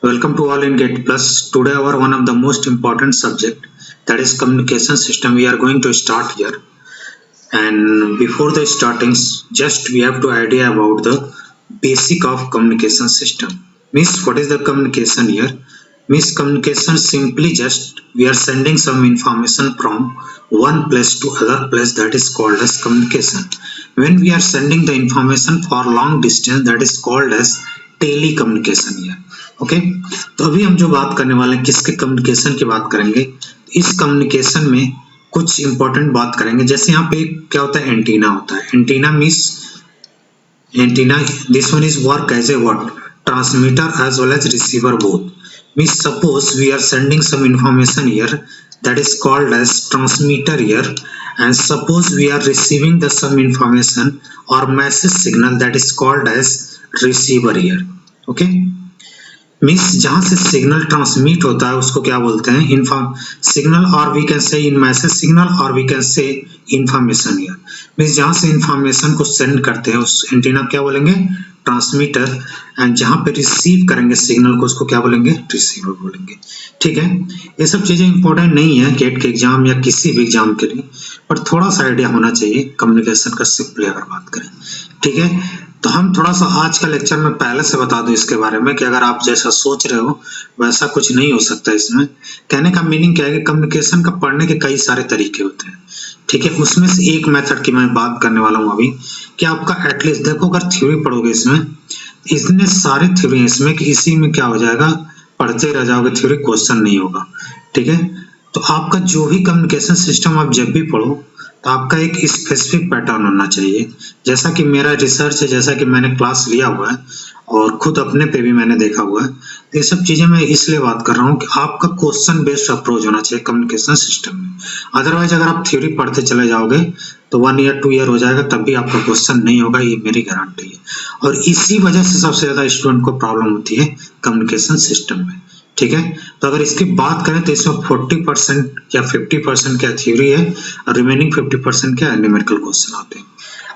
Welcome to all in Get Plus. Today our one of the most important subject, that is communication system, we are going to start here. And before the startings, just we have to idea about the basic of communication system. Means what is the communication here? Means communication simply just we are sending some information from one place to other place, that is called as communication. When we are sending the information for long distance, that is called as telecommunication here. Okay तो अभी हम जो बात करने वाले हैं किसके communication की बात करेंगे. इस कम्युनिकेशन में कुछ इंपॉर्टेंट बात करेंगे. जैसे यहाँ पे क्या होता है, एंटीना होता है. Antenna means antenna this one is work as a what, transmitter as well as receiver both. Means suppose we are sending some information here, that is called as transmitter here, and suppose we are receiving the some information or message signal, that is called as receiver here. okay, means जहां से signal transmit होता है उसको क्या बोलते हैं, inform signal, और we can say in message signal, और we can say information here. Means जहां से इंफॉर्मेशन को सेंड करते हैं उस एंटीना क्या बोलेंगे, ट्रांसमीटर, एंड जहां पे रिसीव करेंगे सिग्नल को उसको क्या बोलेंगे, रिसीवर बोलेंगे. ठीक है, ये सब चीजें इंपॉर्टेंट नहीं है गेट के एग्जाम या किसी भी एग्जाम के लिए, पर थोड़ा सा आइडिया होना चाहिए कम्युनिकेशन का सिंपली अगर बात करें. ठीक है, तो हम थोड़ा सा आज का लेक्चर में पहले से बता दूं इसके बारे में कि अगर आप जैसा सोच रहे हो वैसा कुछ नहीं हो सकता. इसमें कहने का मीनिंग क्या है कि कम्युनिकेशन का पढ़ने के कई सारे तरीके होते हैं. ठीक है, उसमें से एक मेथड की मैं बात करने वाला हूं अभी, कि आपका एटलीस्ट देखो अगर थ्योरी पढ़ोगे इसमें, इतने सारे थ्योरी है इसमें कि इसी में क्या हो जाएगा, पढ़ते रह जाओगे थ्योरी, क्वेश्चन नहीं होगा. ठीक है, तो आपका जो भी कम्युनिकेशन सिस्टम आप जब भी पढ़ो तो आपका एक स्पेसिफिक पैटर्न होना चाहिए. जैसा कि मेरा रिसर्च है, जैसा कि मैंने क्लास लिया हुआ है और खुद अपने पे भी मैंने देखा हुआ है, तो ये सब चीजें मैं इसलिए बात कर रहा हूँ कि आपका क्वेश्चन बेस्ड अप्रोच होना चाहिए कम्युनिकेशन सिस्टम में. अदरवाइज अगर आप थ्योरी पढ़ते चले जाओगे तो 1 ईयर 2 ईयर हो जाएगा, तब भी आपका क्वेश्चन नहीं होगा, ये मेरी गारंटी है. और इसी वजह से सबसे ज्यादा स्टूडेंट को प्रॉब्लम होती है कम्युनिकेशन सिस्टम में. ठीक है, तो अगर इसकी बात करें तो इसमें 40% या 50% क्या थ्योरी है और रिमेनिंग 50% क्या है, न्यूमेरिकल क्वेश्चन आते हैं.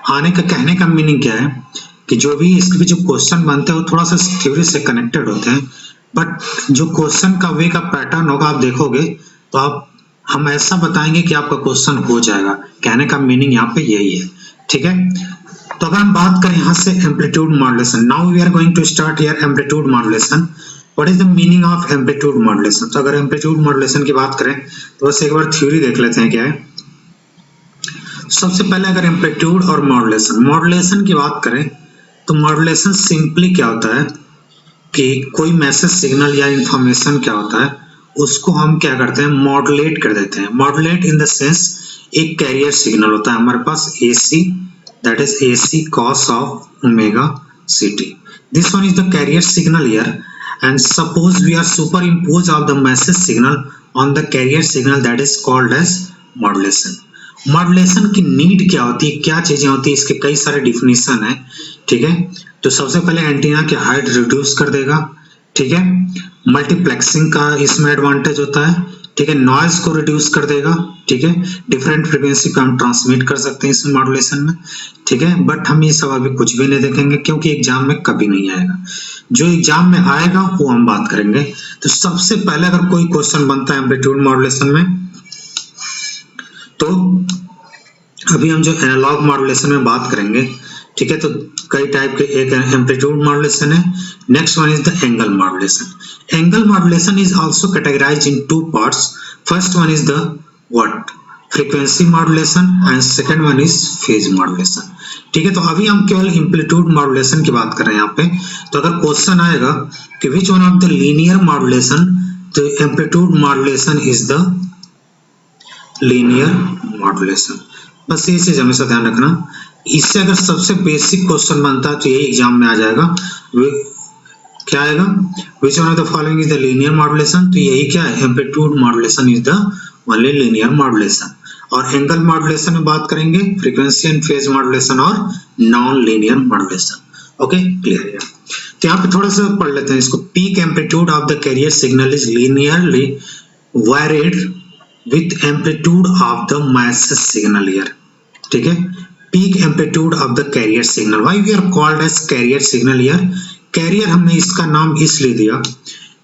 आने का कहने का मीनिंग क्या है कि जो भी इसके जो क्वेश्चन बनते हैं वो थोड़ा सा थ्योरी से कनेक्टेड होते हैं, बट जो क्वेश्चन का वे का पैटर्न होगा आप देखोगे तो आप हम ऐसा बताएंगे कि आपका क्वेश्चन हो जाएगा. कहने का मीनिंग यहाँ पे यही है. ठीक है, तो अगर हम बात करें यहाँ से amplitude modulation, now we are going to start here amplitude modulation. What is the meaning of amplitude modulation? तो अगर एम्पलीट्यूड मॉड्यूलेशन की बात करें तो बस एक बार थ्योरी देख लेते हैं क्या है. सबसे पहले अगर एम्पलीट्यूड और मॉड्यूलेशन की बात करें तो मॉड्यूलेशन सिंपली क्या होता है कि कोई मैसेज सिग्नल या इंफॉर्मेशन क्या होता है उसको हम क्या करते हैं, मॉड्यूलेट कर देते हैं. मॉड्यूलेट इन द सेंस एक कैरियर सिग्नल होता है हमारे पास AC, that is AC cos of omega ct. This one is the carrier signal here, and suppose we are superimpose of the message signal on the carrier signal, that is called as modulation. Modulation की need क्या होती है, क्या चीजें होती है, इसके कई सारे डिफिनीशन है. ठीक है, तो सबसे पहले एंटीना की हाइट रिड्यूस कर देगा. ठीक है, मल्टीप्लेक्सिंग का इसमें एडवांटेज होता है. ठीक है, नॉइज को रिड्यूस कर देगा. ठीक है, डिफरेंट फ्रीक्वेंसी पे हम ट्रांसमिट कर सकते हैं इस मॉड्यूलेशन में. ठीक है, बट हम ये सब अभी कुछ भी नहीं देखेंगे क्योंकि एग्जाम में कभी नहीं आएगा. जो एग्जाम में आएगा वो हम बात करेंगे. तो सबसे पहले अगर कोई क्वेश्चन बनता है एम्पलीट्यूड मॉड्यूलेशन में, तो अभी हम जो एनालॉग मॉड्यूलेशन में बात करेंगे. ठीक है, तो कई टाइप के, एक एम्पलीट्यूड मॉड्यूलेशन है, next one is the angle modulation. Angle modulation is also categorised in 2 parts. First one is the what, frequency modulation, and second one is phase modulation. ठीक है, तो अभी हम केवल एम्पलीट्यूड मॉड्यूलेशन की बात कर रहे हैं यहाँ पे. तो अगर क्वेश्चन आएगा कि which one of the linear modulation, तो amplitude modulation is the linear modulation. बस ये चीज हमेशा ध्यान रखना. इससे अगर सबसे बेसिक क्वेश्चन बनता है तो यही एग्जाम में आ जाएगा. क्या आएगा, विच one of the following is the linear modulation, तो यही क्या है, amplitude modulation is the only linear modulation. और एंगल मॉड्यूलेशन में बात करेंगे फ्रीक्वेंसी एंड फेज मॉड्यूलेशन और non linear modulation. Okay, clear है. तो यहाँ पे थोड़ा सा पढ़ लेते हैं इसको. Peak amplitude of the carrier signal is linearly varied with amplitude of the message signal here. ठीक है, peak amplitude of the carrier signal. Why we are called as carrier signal here? Carrier हमने इसका नाम इसलिए दिया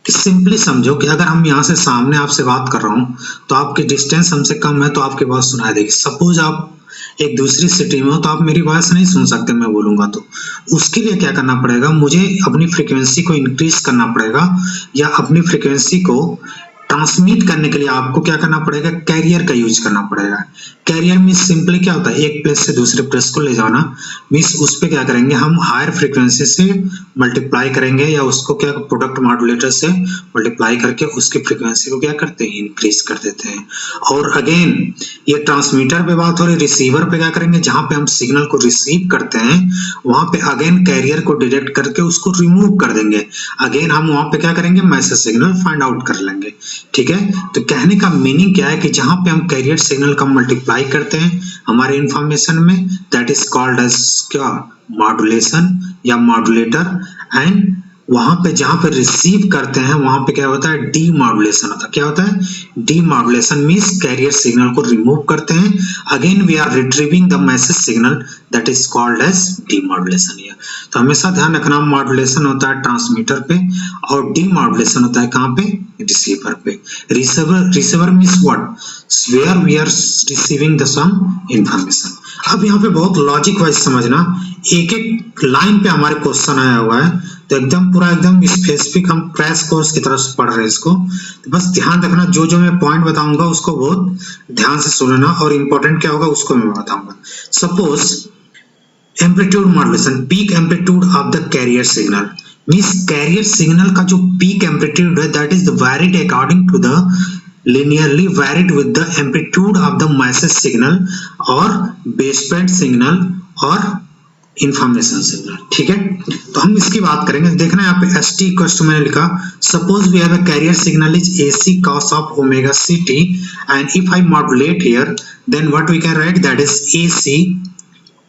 कि simply समझो कि अगर हम यहाँ से सामने आपसे बात कर रहा हूँ तो आपकी डिस्टेंस हमसे कम है तो आपकी आवाज सुनाई देगी। सपोज आप एक दूसरी सिटी में हो तो आप मेरी वॉइस नहीं सुन सकते मैं बोलूंगा तो उसके लिए क्या करना पड़ेगा, मुझे अपनी फ्रीक्वेंसी को इंक्रीज करना पड़ेगा या अपनी फ्रीक्वेंसी को ट्रांसमिट करने के लिए आपको क्या करना पड़ेगा, कैरियर का यूज करना पड़ेगा। कैरियर मीन्स सिंपली क्या होता है, एक प्लेस से दूसरे प्लेस को ले जाना। मीन्स उस पे क्या करेंगे, हम हायर फ्रीक्वेंसी से मल्टीप्लाई करेंगे या उसको क्या प्रोडक्ट मॉड्यूलेटर से मल्टीप्लाई करके उसकी फ्रीक्वेंसी को क्या करते हैं, इंक्रीज कर देते हैं। और अगेन ये ट्रांसमीटर पे बात हो रही, रिसीवर पे क्या करेंगे, जहां पे हम सिग्नल को रिसीव करते हैं वहां पे अगेन कैरियर को डिटेक्ट करके उसको रिमूव कर देंगे। अगेन हम वहां पे क्या करेंगे, मैसेज सिग्नल फाइंड आउट कर लेंगे। ठीक है, तो कहने का मीनिंग क्या है कि जहां पे हम कैरियर सिग्नल का मल्टीप्लाई करते हैं हमारे इंफॉर्मेशन में, दैट इज कॉल्ड एज क्या, मॉड्यूलेशन या मॉड्यूलेटर। एंड वहां पे जहां पे रिसीव करते हैं वहां पे क्या होता है, डीमॉड्यूलेशन होता है। क्या होता है, डीमॉड्यूलेशन मींस कैरियर सिग्नल को रिमूव करते हैं। Again we are retrieving the message signal, that is called as demodulation. तो हमेशा ध्यान रखना, मॉड्यूलेशन होता है ट्रांसमीटर पे और डीमॉड्यूलेशन होता है कहां पे, रिसीवर पे। Receiver means what, where we are receiving the some information. अब यहाँ पे बहुत लॉजिक वाइज समझना, एक एक लाइन पे हमारे क्वेश्चन आया हुआ है तो एकदम पूरा एकदम स्पेसिफिक हम क्रैश कोर्स की तरफ से पढ़ रहे हैं इसको। तो बस ध्यान रखना, जो जो मैं पॉइंट बताऊंगा उसको बहुत ध्यान से सुनना और इंपॉर्टेंट क्या होगा उसको मैं बताऊंगा। Suppose amplitude modulation, peak amplitude of the carrier signal means carrier signal का जो पीक एम्पलीट्यूड है that is varied according to the linearly varied with the amplitude of the message signal और baseband signal और information signal. ठीक है, तो हम इसकी बात करेंगे। देखना यहाँ पे st इक्वल टू मैंने लिखा, suppose we have a carrier signal is ac cos of omega ct and if I modulate here then what we can write, that is ac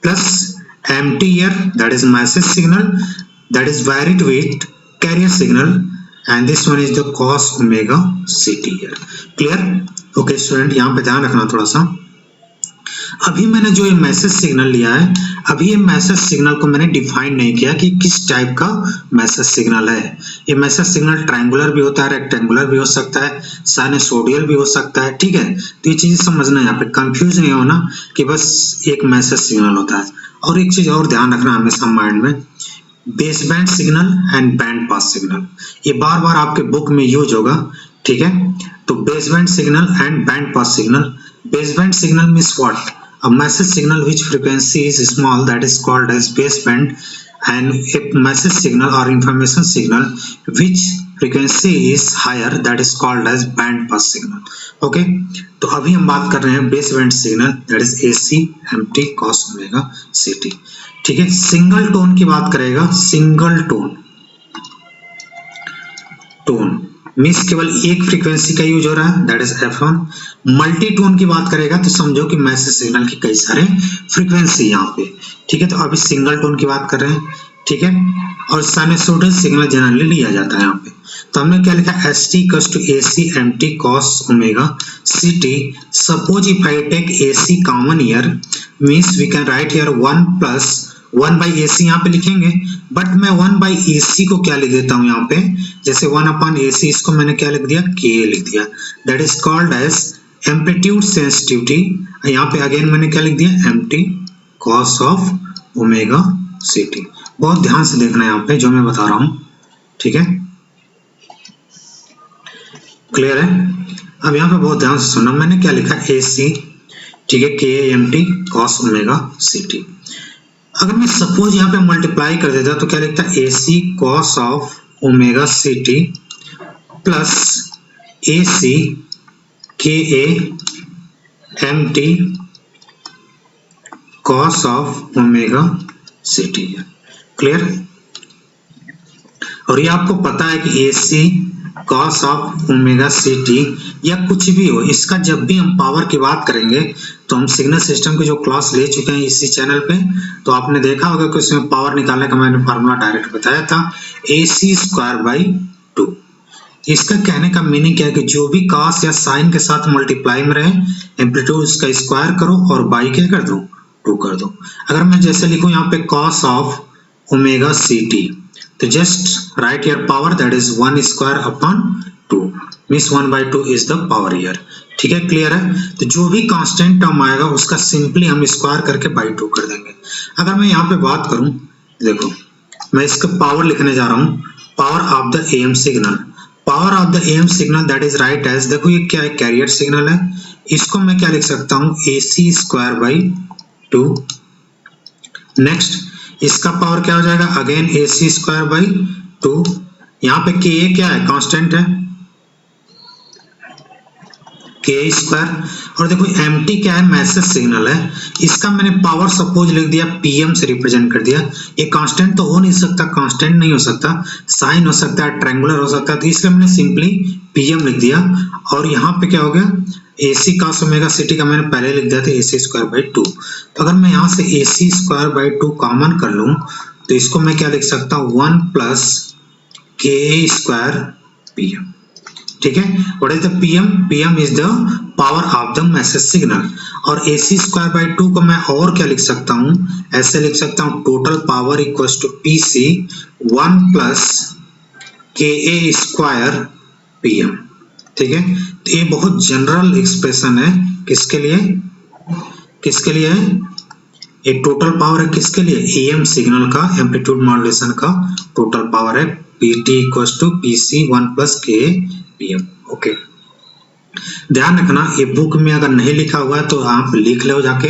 plus mt here, that is message signal that is varied with carrier signal and this one is the cos omega ct here. Clear? Okay student, यहाँ पे ध्यान रखना थोड़ा सा। अभी मैंने जो ये मैसेज सिग्नल लिया है, अभी ये मैसेज सिग्नल को मैंने डिफाइन नहीं किया कि किस टाइप का मैसेज सिग्नल है। ये मैसेज सिग्नल ट्रायंगुलर भी होता है, रेक्टेंगुलर भी हो सकता है, साइनसोइडल भी हो सकता है। ठीक है, तो ये चीज समझना, यहाँ पे कंफ्यूज नहीं होना कि बस एक मैसेज सिग्नल होता है। और एक चीज और ध्यान रखना हमेशा माइंड में, base band signal and band pass signal, ये बार बार आपके बुक में यूज होगा। ठीक है, तो base band signal and band pass signal. Base band signal means what, a message signal which frequency is small, that is called as baseband, and a message signal or information signal which frequency is higher, that is called as band pass signal. Okay, तो अभी हम बात कर रहे हैं baseband signal, that is AC mt cos omega ct। ठीक है, single tone की बात करेगा, सिंगल टोन मीन्स केवल एक फ्रीक्वेंसी का यूज हो रहा है, that is f1। Multi tone की बात करेगा तो समझो कि मैसेज सिग्नल की कई सारे फ्रीक्वेंसी यहाँ पे। ठीक है, तो अभी सिंगल टोन की बात कर रहे हैं। ठीक है, और साइनसोइडल सिग्नल जनरली लिया जाता है यहाँ पे। तो हमने क्या लिखा, st equals to ac mt cos omega ct। Suppose if I take ac common here means we can write here 1 plus 1 by AC यहाँ पे लिखेंगे, बट मैं 1 बाई AC को क्या लिख देता हूँ यहाँ पे, जैसे 1 अपॉन AC, इसको मैंने क्या लिख दिया, K लिख दिया, that is called as amplitude sensitivity. यहाँ पे अगेन मैंने क्या लिख दिया, mt cos of omega ct। बहुत ध्यान से देखना है यहाँ पे जो मैं बता रहा हूँ। ठीक है, क्लियर है? अब यहाँ पे बहुत ध्यान से सुनना, मैंने क्या लिखा, AC, ठीक है, K mt cos omega ct। अगर मैं सपोज यहाँ पे मल्टीप्लाई कर देता तो क्या लिखता, AC cos of omega ct plus AC KA mt cos of omega ct। Clear? और ये आपको पता है कि AC cos of omega ct या कुछ भी हो, इसका जब भी हम पावर की बात करेंगे तो हम सिग्नल सिस्टम की जो क्लास ले चुके हैं इसी चैनल पे, तो आपने देखा होगा कि उसमें पावर निकालने का मैंने फार्मूला डायरेक्ट बताया था, AC स्क्वायर बाई 2। इसका कहने का मीनिंग क्या है कि जो भी cos या sin के साथ मल्टीप्लाई में रहे, एम्पलीट्यूड उसका स्क्वायर करो और बाई क्या कर दो, 2 कर दो। अगर मैं जैसे लिखूं यहाँ पे cos ऑफ ओमेगा ct, तो just right your power, that is 1 square upon 2, means 1/2 is the power here. ठीक है, क्लियर है। तो जो भी कांस्टेंट टर्म आएगा उसका सिंपली हम स्क्वायर करके बाई 2 कर देंगे। अगर मैं यहाँ पे बात करूं, देखो मैं इसका पावर लिखने जा रहा हूं, power of the M signal, power of the M signal that is write as, देखो ये क्या है, कैरियर सिग्नल है, इसको मैं क्या लिख सकता हूं, AC स्क्वायर बाई 2। नेक्स्ट इसका पावर क्या हो जाएगा, अगेन AC स्क्वायर बाई 2। यहाँ पे Ka क्या है, कांस्टेंट है, K स्क्वायर। और देखो mt क्या है, मैसेज सिग्नल है, इसका मैंने पावर सपोज लिख दिया pm से रिप्रेजेंट कर दिया। ये कांस्टेंट तो हो नहीं सकता, कांस्टेंट नहीं हो सकता, साइन हो सकता है, ट्रायंगुलर हो सकता है, तो इसलिए मैंने सिंपली pm लिख दिया। और यहाँ पे क्या हो गया, AC cos ओमेगा ct का मैंने पहले लिख दिया था AC स्क्वायर बाई 2। तो अगर मैं यहाँ से AC स्क्वायर बाई 2 कॉमन कर लूं तो इसको मैं क्या लिख सकता हूँ, 1 प्लस Ka स्क्वायर pm। ठीक है, what is the pm, pm is the power of the message signal. और AC स्क्वायर बाई 2 को मैं और क्या लिख सकता हूँ, ऐसे लिख सकता हूँ, total power equals to PC 1 plus Ka square pm। ठीक है, तो ये बहुत जनरल एक्सप्रेशन है, किसके लिए, किसके लिए है, ये टोटल पावर है किसके लिए, AM सिग्नल का, एम्पलीट्यूड मॉड्यूलेशन का टोटल पावर है, PT equals to PC 1 plus Ka pm। Okay, ध्यान रखना ये बुक में अगर नहीं लिखा हुआ है तो आप लिख लो जाके,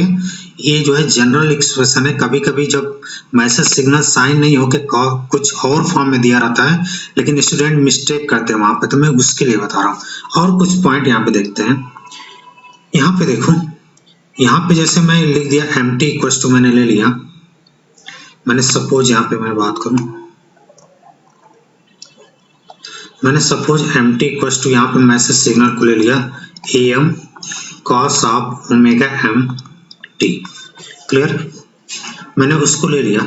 ये जो है जनरल एक्सप्रेशन है। कभी कभी जब मैसेज सिग्नल साइन नहीं होके कुछ और फॉर्म में दिया रहता है, लेकिन स्टूडेंट मिस्टेक करते हैं वहां पे, तो मैं उसके लिए बता रहा हूँ। और कुछ पॉइंट यहाँ पे देखते हैं, यहाँ पे देखो, यहाँ पे जैसे मैं लिख दिया mt इक्वल्स टू, मैंने ले लिया, मैंने सपोज यहाँ पे मैं बात करूं, मैंने सपोज mt इक्वल्स टू यहाँ पे मैसेज सिग्नल को ले लिया am cos of omega mt, clear, मैंने उसको ले लिया।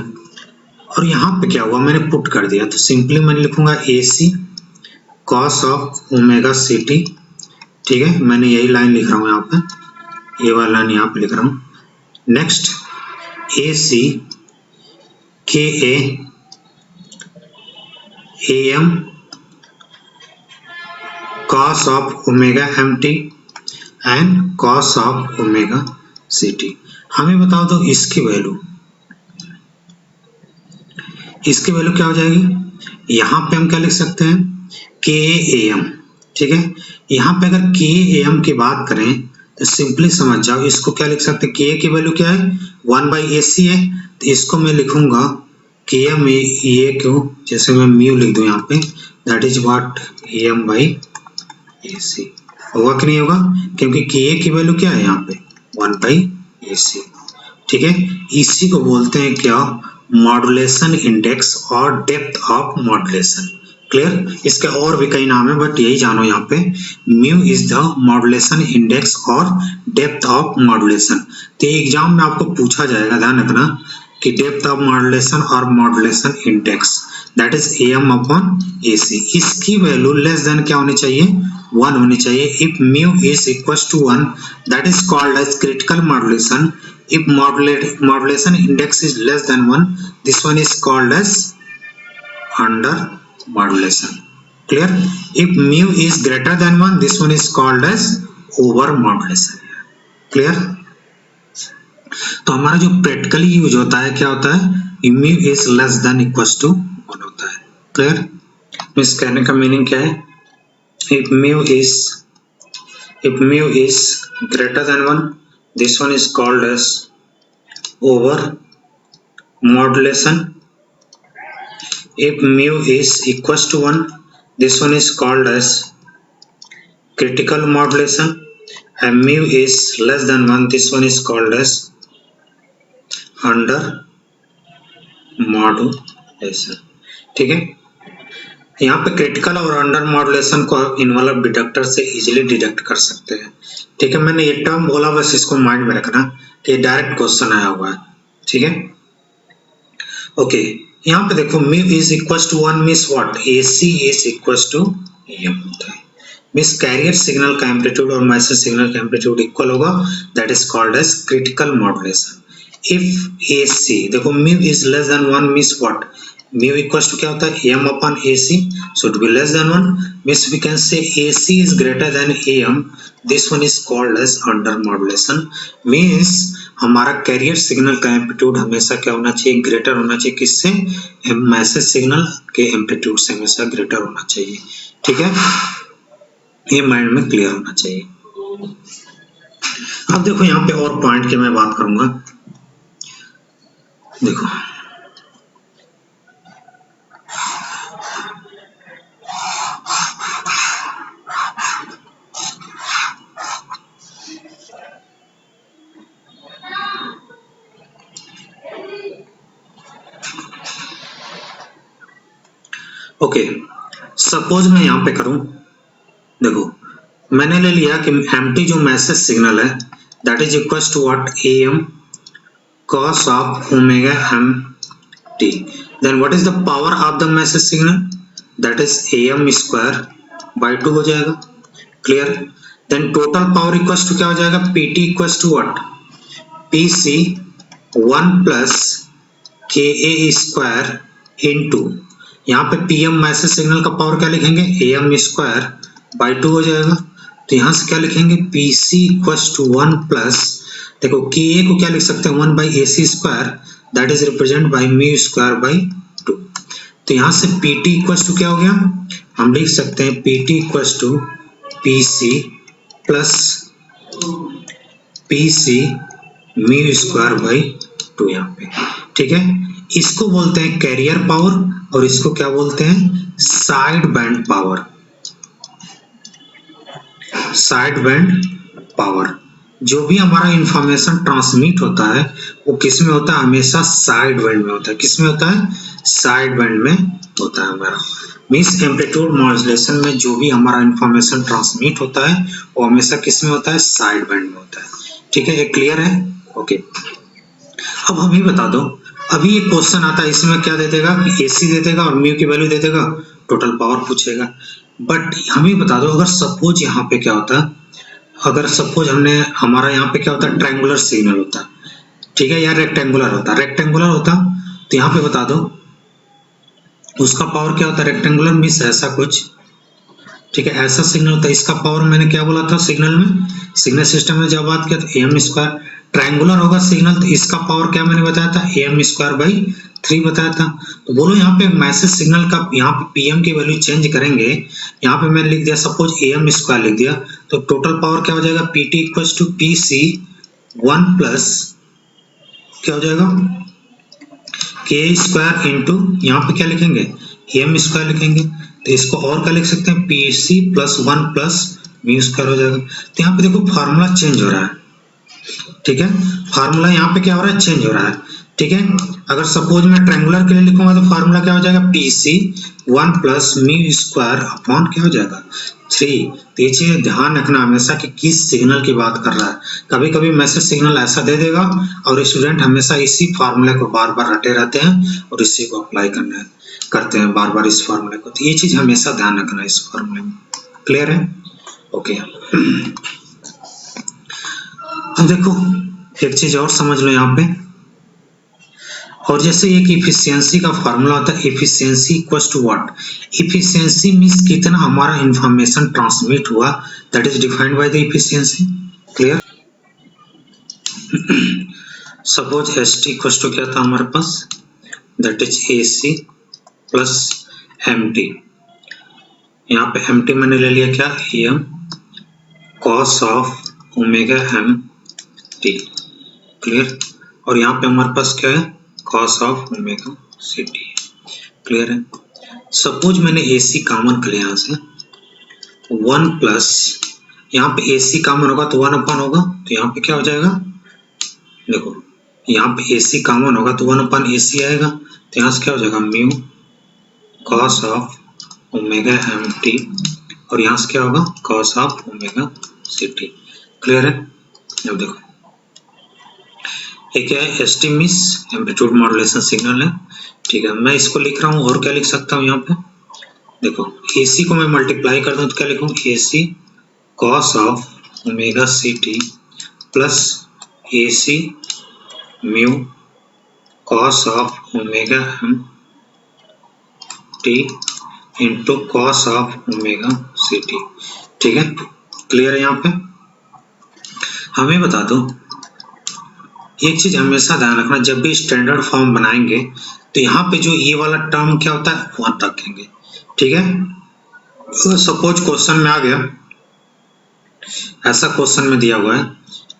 और यहाँ पे क्या हुआ, मैंने पुट कर दिया, तो सिंपली मैंने लिखूंगा AC cos of omega ct। ठीक है, मैंने यही लाइन लिख रहा हूँ यहाँ पे, ये वाला लाइन यहाँ पे लिख रहा हूँ। Next AC Ka am cos of omega mt and cos of omega ct। हमें बताओ तो इसकी वैल्यू क्या हो जाएगी, यहाँ पे हम क्या लिख सकते हैं, Ka am। ठीक है, यहाँ पे अगर Ka am की बात करें तो सिंपली समझ जाओ, इसको क्या लिख सकते हैं, Ka की वैल्यू क्या है, 1/AC है, तो इसको मैं लिखूंगा Km ये क्यों, जैसे मैं म्यू लिख दूं यहाँ पे, दैट इज व्हाट am/AC। होगा कि नहीं होगा, क्योंकि Ka की वैल्यू क्या है यहाँ पे, 1/AC। ठीक है, इसी को बोलते हैं क्या, मॉड्यूलेशन इंडेक्स और डेप्थ ऑफ मॉड्यूलेशन। क्लियर, इसके और भी कई नाम है, बट यही जानो यहाँ पे, mu is the modulation index और डेप्थ ऑफ मॉड्यूलेशन। तो एग्जाम में आपको पूछा जाएगा, ध्यान रखना, कि डेप्थ ऑफ मॉड्यूलेशन और modulation index that is am/AC, इसकी वैल्यू लेस देन क्या होनी चाहिए, 1 होनी चाहिए। If mu is equals to 1 that is called as critical modulation. If modulation index is less than 1 this one is called as under modulation. Clear, if mu is greater than 1 this one is called as over modulation. Clear, तो हमारा जो practically use होता है क्या होता है, mu is less than equals to 1 होता है। क्लियर, इस कहने का मीनिंग क्या है, if mu is greater than 1 this one is called as over modulation। if mu is equals to 1 this one is called as critical modulation, and mu is less than 1 this one is called as under modulation। ठीक है, यहाँ पे critical और under modulation को involve deductor से easily deduct कर सकते हैं। ठीक है, मैंने ये टर्म बोला, बस इसको माइंड में रखना कि डायरेक्ट क्वेश्चन आया हुआ है। ठीक है, ओके, यहाँ पे देखो mu is equals to 1 means what, AC is equals to AM होता है, मींस कैरियर सिग्नल का एम्पलीट्यूड और मैसेज सिग्नल का एम्पलीट्यूड इक्वल होगा, that is called as critical modulation. If AC, देखो mu is less than 1 means what, mu equals to क्या होता है am upon ac, so it will be less than 1, means we can say ac is greater than am, this one is called as under modulation, means हमारा career signal का amplitude हमेशा क्या होना चाहिए, greater होना चाहिए किससे, मैसेज सिग्नल के एम्पलीट्यूड से हमेशा ग्रेटर होना चाहिए। ठीक है, ये माइंड में क्लियर होना चाहिए। अब देखो यहाँ पे और पॉइंट की मैं बात करूंगा। देखो ओके, सपोज मैं यहाँ पे करूं, देखो मैंने ले लिया कि एम्प्टी जो मैसेज सिग्नल है that is equal to what, am cos of omega m t, then what is the power of the message signal, that is am square by 2 हो जाएगा। Clear, then total power equal to क्या हो जाएगा, pt equal to what, pc 1 plus ka square into, यहाँ पे pm message signal का power क्या लिखेंगे, am स्क्वायर बाई 2 हो जाएगा। तो यहाँ से क्या लिखेंगे, pc इक्वल्स टू 1 प्लस, देखो ka को क्या लिख सकते हैं 1 by ac square, that is represent by mu square by 2। तो यहाँ से pt इक्वल्स टू क्या हो गया, हम लिख सकते हैं pt equals to pc plus pc mu square by 2 यहाँ पे। ठीक है, इसको बोलते हैं कैरियर पावर और इसको क्या बोलते हैं, side band power. Side band power, जो भी हमारा इंफॉर्मेशन ट्रांसमिट होता है वो किस में होता है, हमेशा साइड बैंड में होता है। किस में होता है, साइड बैंड में होता है हमारा, मीन्स एम्पलीट्यूड मॉड्यूलेशन में जो भी हमारा इंफॉर्मेशन ट्रांसमिट होता है वो हमेशा किस में होता है, साइड बैंड में होता है। ठीक है, ये क्लियर है। ओके, अब हमें बता दो, अभी ये क्वेश्चन आता है इसमें क्या दे देगा, एसी दे देगा और म्यू की वैल्यू दे देगा, टोटल पावर पूछेगा। बट हमें बता दो, अगर सपोज यहाँ पे क्या होता है, अगर सपोज हमने, हमारा यहाँ पे क्या होता है, ट्रायंगुलर सिग्नल होता है, ठीक है, या रेक्टेंगुलर होता, रेक्टेंगुलर होता, तो यहाँ पे बता दो उसका पावर क्या होता है, रेक्टेंगुलर मीन्स ऐसा कुछ, ठीक है, ऐसा सिग्नल होता है, इसका पावर मैंने क्या बोला था सिग्नल में, सिग्नल सिस्टम में जब बात किया तो एम स्क्वायर, ट्रायंगुलर होगा सिग्नल तो इसका पावर क्या मैंने बताया था, एम स्क्वायर बाई 3 बताया था। तो बोलो यहाँ पे मैसेज सिग्नल का, यहाँ पे पीएम की वैल्यू चेंज करेंगे, यहाँ पे मैंने लिख दिया सपोज एम स्क्वायर लिख दिया, तो टोटल पावर क्या हो जाएगा, PT equal to PC 1 plus क्या हो जाएगा, के स्क्वायर इंटू, यहाँ पे क्या लिखेंगे, एम स्क्वायर लिखेंगे, तो इसको और क्या लिख सकते हैं, PC plus 1 plus mu square हो जाएगा। तो यहाँ पे देखो फार्मूला चेंज हो रहा है, ठीक है, फार्मूला यहाँ पे क्या हो रहा है, चेंज हो रहा है। ठीक है, अगर सपोज मैं ट्रायंगुलर के लिए लिखूंगा तो फार्मूला क्या हो जाएगा, PC 1 plus mu square upon क्या हो जाएगा 3। तो ये चीज ध्यान रखना हमेशा कि किस सिग्नल की बात कर रहा है, कभी कभी मैसेज सिग्नल ऐसा दे देगा और स्टूडेंट हमेशा इसी फार्मूले को बार बार रटे रहते हैं और इसी को अप्लाई करते हैं बार बार इस फार्मूले को, तो ये चीज हमेशा ध्यान रखना इस फार्मूले में। क्लियर है, ओके। अब देखो एक चीज और समझ लो यहाँ पे, और जैसे एक इफिशियंसी का फार्मूला होता है, efficiency equals to what, efficiency means कितना हमारा इंफॉर्मेशन ट्रांसमिट हुआ, that is defined by the efficiency. Clear, suppose S T equals to क्या था हमारे पास, that is A C plus M T, यहाँ पे एम टी मैंने ले लिया क्या, M cos of omega M T. Clear, और यहाँ पे हमारे पास क्या है, cos of omega C T. Clear है, सपोज मैंने ए सी कॉमन कर लिया यहाँ से, 1 प्लस, यहाँ पे ए सी कॉमन होगा तो 1 अपन होगा, तो यहाँ पे क्या हो जाएगा, देखो यहाँ पे ए सी कॉमन होगा तो 1 अपन ए सी आएगा, तो यहाँ से क्या हो जाएगा, mu cos of omega M T, और यहाँ से क्या होगा, cos of omega C T. Clear है, अब देखो एक है S T means amplitude modulation signal है, ठीक है, मैं इसको लिख रहा हूँ और क्या लिख सकता हूँ यहाँ पे, देखो AC को मैं मल्टीप्लाई कर दूं तो क्या लिखूँ, AC cos of omega C T plus AC mu cos of omega M T into cos of omega C T. ठीक है, क्लियर है? यहाँ पे हमें बता दो एक चीज हमेशा ध्यान रखना, जब भी स्टैंडर्ड फॉर्म बनाएंगे तो यहाँ पे जो ये वाला टर्म क्या होता है 1 रखेंगे। ठीक है, तो सपोज क्वेश्चन में आ गया, ऐसा क्वेश्चन में दिया हुआ है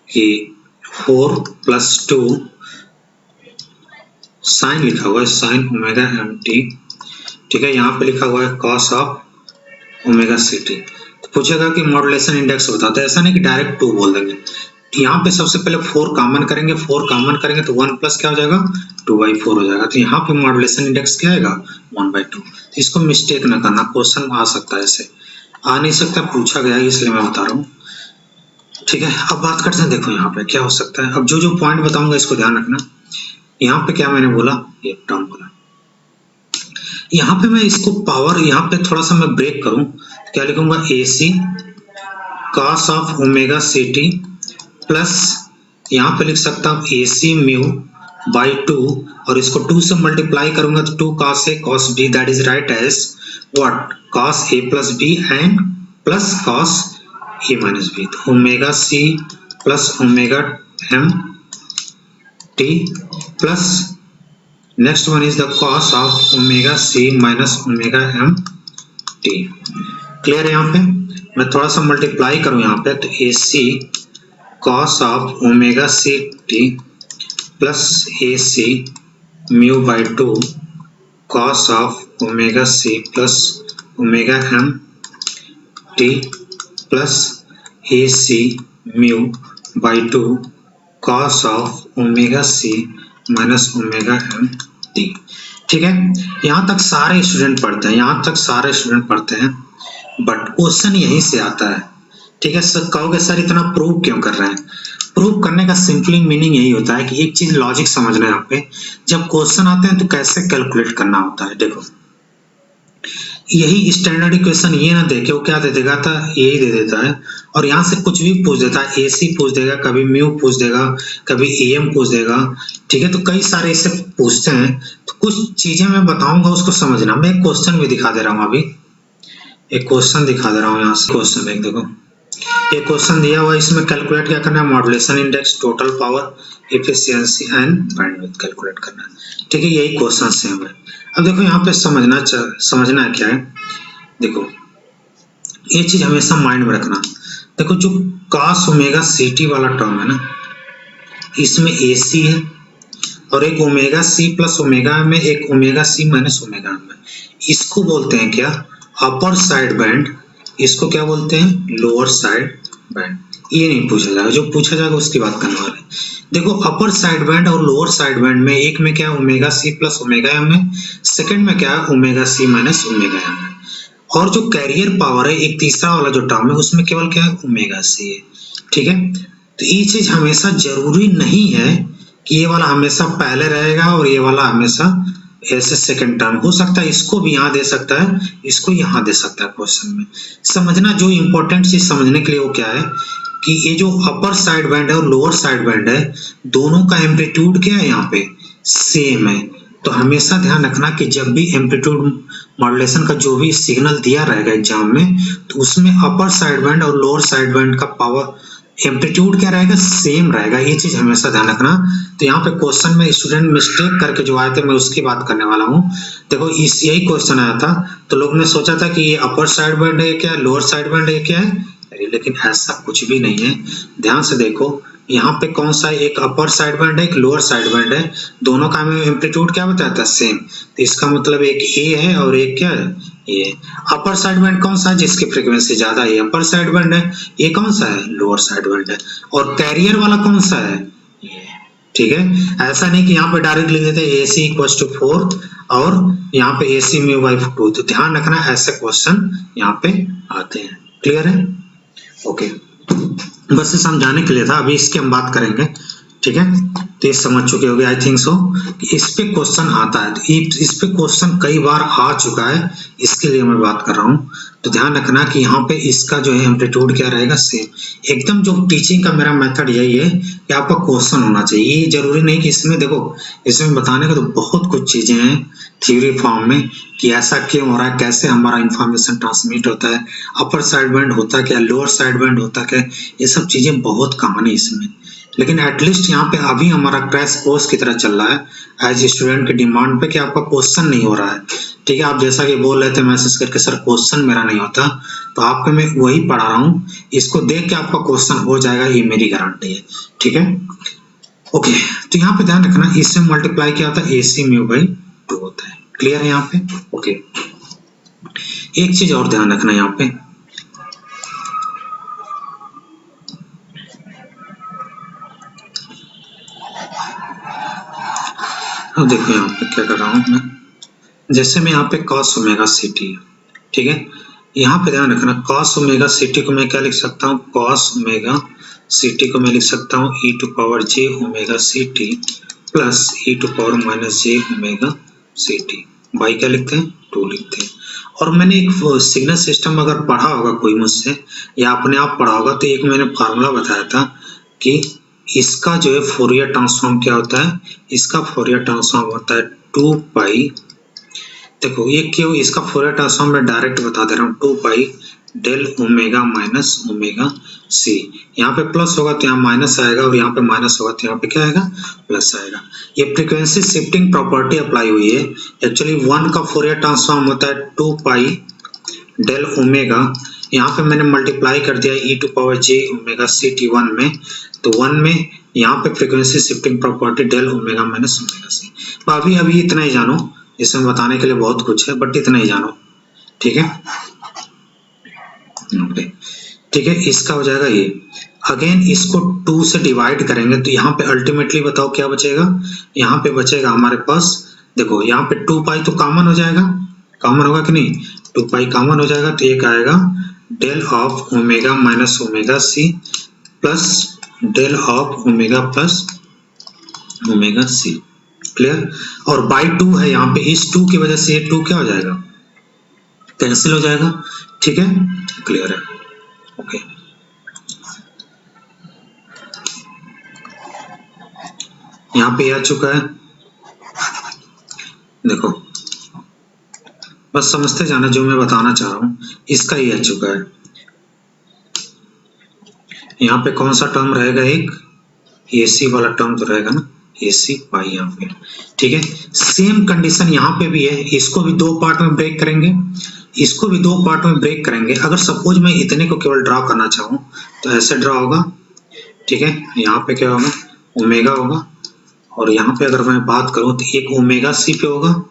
कि 4 + 2 साइन लिखा हुआ है साइन ओमेगा एम टी। ठीक है, यहाँ पे लिखा हुआ है cos of omega C T. तो पूछेगा कि मॉड्यूलेशन इंडेक्स बता दो, ऐसा नहीं कि डायरेक्ट 2 बोल देंगे। यहाँ पे सबसे पहले 4 कॉमन करेंगे, 4 कॉमन करेंगे तो 1 प्लस क्या हो जाएगा 2/4 हो जाएगा। तो यहाँ पे मॉड्यूलेशन इंडेक्स क्या आएगा 1/2। तो इसको मिस्टेक ना करना, क्वेश्चन आ सकता है, ऐसे आ नहीं सकता, पूछा गया इसलिए मैं बता रहा हूँ। ठीक है, अब बात करते हैं, देखो यहाँ पे क्या हो सकता है। अब जो जो पॉइंट बताऊंगा इसको ध्यान रखना। यहाँ पे क्या मैंने बोला, ये टर्म बोला, यहाँ पे मैं इसको पावर यहाँ पे थोड़ा सा मैं ब्रेक करूं तो क्या लिखूंगा AC cos of omega C T plus यहाँ पे लिख सकता हूँ AC म्यू बाई 2 और इसको 2 से मल्टीप्लाई करूंगा तो 2 cos A cos B that is write as what cos A plus B and plus cos A minus B। तो omega C plus omega M T plus next one is the cos of omega C minus omega M T। Clear है? यहाँ पे मैं थोड़ा सा multiply करूं यहाँ पे तो AC cos of omega C T plus AC mu by 2 cos of omega C plus omega M T plus AC mu by 2 cos of omega C minus omega M T। ठीक है, यहाँ तक सारे student पढ़ते हैं, यहाँ तक सारे स्टूडेंट पढ़ते हैं, बट क्वेश्चन यहीं से आता है। ठीक है, सर कहोगे सर इतना प्रूव क्यों कर रहे हैं? प्रूव करने का सिंपली मीनिंग यही होता है कि एक चीज लॉजिक समझना है। यहाँ पे जब क्वेश्चन आते हैं तो कैसे कैलकुलेट करना होता है। देखो यही स्टैंडर्ड इक्वेशन ये ना देके वो क्या दे देगा था, यही दे देता है और यहाँ से कुछ भी पूछ देता है। AC पूछ देगा, कभी म्यू पूछ देगा, कभी AM पूछ देगा। ठीक है, तो कई सारे इससे पूछते हैं। तो कुछ चीजें मैं बताऊंगा उसको समझना। मैं एक क्वेश्चन भी दिखा दे रहा हूँ, अभी एक क्वेश्चन दिखा दे रहा हूँ। यहाँ से क्वेश्चन एक देखो, एक क्वेश्चन दिया हुआ है, इसमें कैलकुलेट क्या करना है, modulation index, total power, efficiency and bandwidth calculate करना है। ठीक है, यही क्वेश्चन से हमें। अब देखो यहाँ पे समझना है क्या है। देखो ये चीज हमेशा माइंड में रखना। देखो जो cos ओमेगा सी टी वाला टर्म है ना, इसमें AC है और एक ओमेगा C प्लस ओमेगा में एक ओमेगा C माइनस ओमेगा में, इसको बोलते हैं क्या, अपर साइड बैंड। इसको क्या बोलते हैं, लोअर साइड बैंड। ये नहीं पूछा जाएगा, जो पूछा जाएगा उसकी बात करने वाले। देखो अपर साइड बैंड और लोअर साइड बैंड में एक में क्या है omega C plus omega M है, सेकंड में क्या है omega C minus omega M है। और जो कैरियर पावर है एक तीसरा वाला जो टर्म है उसमें केवल क्या है ओमेगा C है। ठीक है, तो ये चीज हमेशा जरूरी नहीं है कि ये वाला हमेशा पहले रहेगा और ये वाला हमेशा ऐसे सेकंड टर्म हो सकता है। इसको भी यहाँ दे सकता है, इसको यहाँ दे सकता है। क्वेश्चन में समझना, जो इंपॉर्टेंट चीज समझने के लिए वो क्या है कि ये जो अपर साइड बैंड है और लोअर साइड बैंड है, दोनों का एम्पलीट्यूड क्या है यहाँ पे सेम है। तो हमेशा ध्यान रखना कि जब भी एम्पलीट्यूड मॉड्यूलेशन का जो भी सिग्नल दिया रहेगा एग्जाम में, तो उसमें अपर साइड बैंड और लोअर साइड बैंड का पावर एम्पलीट्यूड क्या रहेगा, सेम रहेगा। ये चीज हमेशा ध्यान रखना। तो यहाँ पे क्वेश्चन में स्टूडेंट मिस्टेक करके जो आए थे, मैं उसकी बात करने वाला हूँ। देखो इस यही क्वेश्चन आया था तो लोग ने सोचा था कि ये अपर साइड बैंड है क्या, लोअर साइड बैंड है क्या है, लेकिन ऐसा कुछ भी नहीं है। ध्यान से देखो यहाँ पे कौन सा है, एक अपर साइड बैंड है, एक लोअर साइड बैंड है, दोनों का हमें एम्पलीट्यूड क्या बताया था, सेम। तो इसका मतलब एक A है और एक क्या है, ये। अपर साइड बैंड कौन सा है, जिसकी फ्रीक्वेंसी ज्यादा है, अपर साइड बैंड है। ये कौन सा है, लोअर साइड बैंड है। और कैरियर वाला कौन सा है, ये। ठीक है, ऐसा नहीं कि यहाँ पे डायरेक्ट लिख देते AC = 4 और यहाँ पे AC म्यू बाई 2। तो ध्यान रखना ऐसे क्वेश्चन यहाँ पे आते हैं। क्लियर है? ओके, बस समझाने के लिए था। अभी इसकी हम बात करेंगे ठीक है, तो ये समझ चुके होंगे आई थिंक सो कि इस पे क्वेश्चन आता है, तो इस पे क्वेश्चन कई बार आ चुका है, इसके लिए मैं बात कर रहा हूँ। तो ध्यान रखना कि यहाँ पे इसका जो है एम्पलीट्यूड क्या रहेगा, सेम एकदम। जो टीचिंग का मेरा मेथड यही है कि आपका क्वेश्चन होना चाहिए। ये जरूरी नहीं कि इसमें देखो, इसमें बताने का तो बहुत कुछ चीजें हैं थ्योरी फॉर्म में कि ऐसा क्यों हो रहा है, कैसे हमारा इंफॉर्मेशन ट्रांसमिट होता है, अपर साइड बैंड होता है क्या, लोअर साइड बैंड होता है क्या, ये सब चीजें बहुत कॉमन है इसमें। लेकिन एटलीस्ट यहाँ पे अभी हमारा क्रैश कोर्स की तरह चल रहा है एज स्टूडेंट की डिमांड पे कि आपका क्वेश्चन नहीं हो रहा है। ठीक है, आप जैसा कि बोल रहे थे मैसेज करके सर क्वेश्चन मेरा नहीं होता, तो आपको मैं वही पढ़ा रहा हूँ, इसको देख के आपका क्वेश्चन हो जाएगा, ये मेरी गारंटी है। ठीक है, ओके। तो यहाँ पे ध्यान रखना, इससे मल्टीप्लाई क्या होता है, AC म्यू बाई 2 होता है। क्लियर है यहाँ पे? ओके। एक चीज और ध्यान रखना यहाँ पे, अब देखो यहाँ पे क्या कर रहा हूँ मैं, जैसे मैं यहाँ पे cos ओमेगा ct, ठीक है, यहाँ पे ध्यान रखना cos ओमेगा ct को मैं क्या लिख सकता हूँ, cos ओमेगा ct को मैं लिख सकता हूँ e to power j omega ct plus e to power minus j omega ct, by क्या लिखते हैं, 2 लिखते हैं। और मैंने एक सिग्नल सिस्टम अगर पढ़ा होगा कोई मुझसे या अपने आप पढ़ा होगा, तो एक मैंने फार्मूला बताया था कि इसका जो है फोरियर ट्रांसफॉर्म क्या होता है, इसका फोरियर ट्रांसफॉर्म होता है 2 पाई, देखो ये क्यों, इसका फोरियर ट्रांसफॉर्म मैं डायरेक्ट बता दे रहा हूँ, 2 pi del omega minus omega C. यहाँ पे प्लस होगा तो यहाँ माइनस आएगा, और यहाँ पे माइनस होगा तो यहाँ पे क्या आएगा, प्लस आएगा। ये फ्रीक्वेंसी शिफ्टिंग प्रॉपर्टी अप्लाई हुई है। एक्चुअली 1 का फोरियर ट्रांसफॉर्म होता है 2 पाई डेल ओमेगा, यहाँ पे मैंने मल्टीप्लाई कर दिया e to power j omega C T 1 में, तो 1 में यहाँ पे frequency shifting property del omega minus omega C. तो अभी इतना ही जानो, इसमें बताने के लिए बहुत कुछ है, बट इतना ही जानो। ठीक है, ठीक है, इसका हो जाएगा ये। अगेन इसको 2 से डिवाइड करेंगे तो यहाँ पे अल्टीमेटली बताओ क्या बचेगा, यहाँ पे बचेगा हमारे पास, देखो यहाँ पे 2 पाई तो कॉमन हो जाएगा, कॉमन होगा कि नहीं, 2 पाई कॉमन हो जाएगा, तो एक आएगा del of omega minus omega C plus del of omega plus omega C. Clear? और बाई 2 है यहाँ पे, इस 2 की वजह से ये 2 क्या हो जाएगा, कैंसिल हो जाएगा। ठीक है, क्लियर है, ओके। यहाँ पे आ चुका है, देखो बस समझते जाना जो मैं बताना चाह रहा हूँ, इसका ही आ चुका है। यहाँ पे कौन सा टर्म रहेगा, एक AC वाला टर्म तो रहेगा ना, AC पाई यहाँ पे। ठीक है, सेम कंडीशन यहाँ पे भी है, इसको भी 2 पार्ट में ब्रेक करेंगे, इसको भी 2 पार्ट में ब्रेक करेंगे। अगर सपोज मैं इतने को केवल ड्रा करना चाहूँ तो ऐसे ड्रा होगा। ठीक है, यहाँ पे क्या होगा, ओमेगा होगा, और यहाँ पे अगर मैं बात करूँ तो एक ओमेगा सी पे होगा,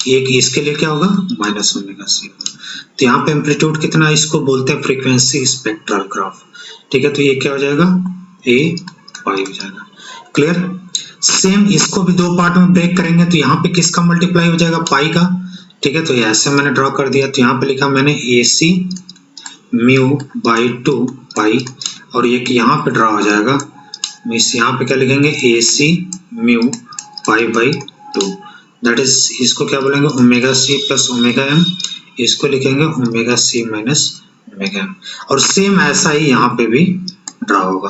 एक इसके लिए क्या होगा, माइनस ओमेगा सी। तो यहाँ पे एम्पलीट्यूड कितना, इसको बोलते हैं फ्रीक्वेंसी स्पेक्ट्रल ग्राफ। ठीक है, तो ये क्या हो जाएगा, ए पाई हो जाएगा। क्लियर? सेम इसको भी 2 पार्ट में ब्रेक करेंगे तो यहाँ पे किसका मल्टीप्लाई हो जाएगा, पाई का। ठीक है, तो ऐसे मैंने ड्रॉ कर दिया, तो यहाँ पे लिखा मैंने AC म्यू बाई 2 पाई, और एक यहाँ पे ड्रॉ हो जाएगा, इस यहाँ पे क्या लिखेंगे, AC mu pi by 2, that is, इसको क्या बोलेंगे, omega C plus omega M, इसको लिखेंगे omega C minus omega M. और सेम ऐसा ही यहाँ पे भी ड्रॉ होगा।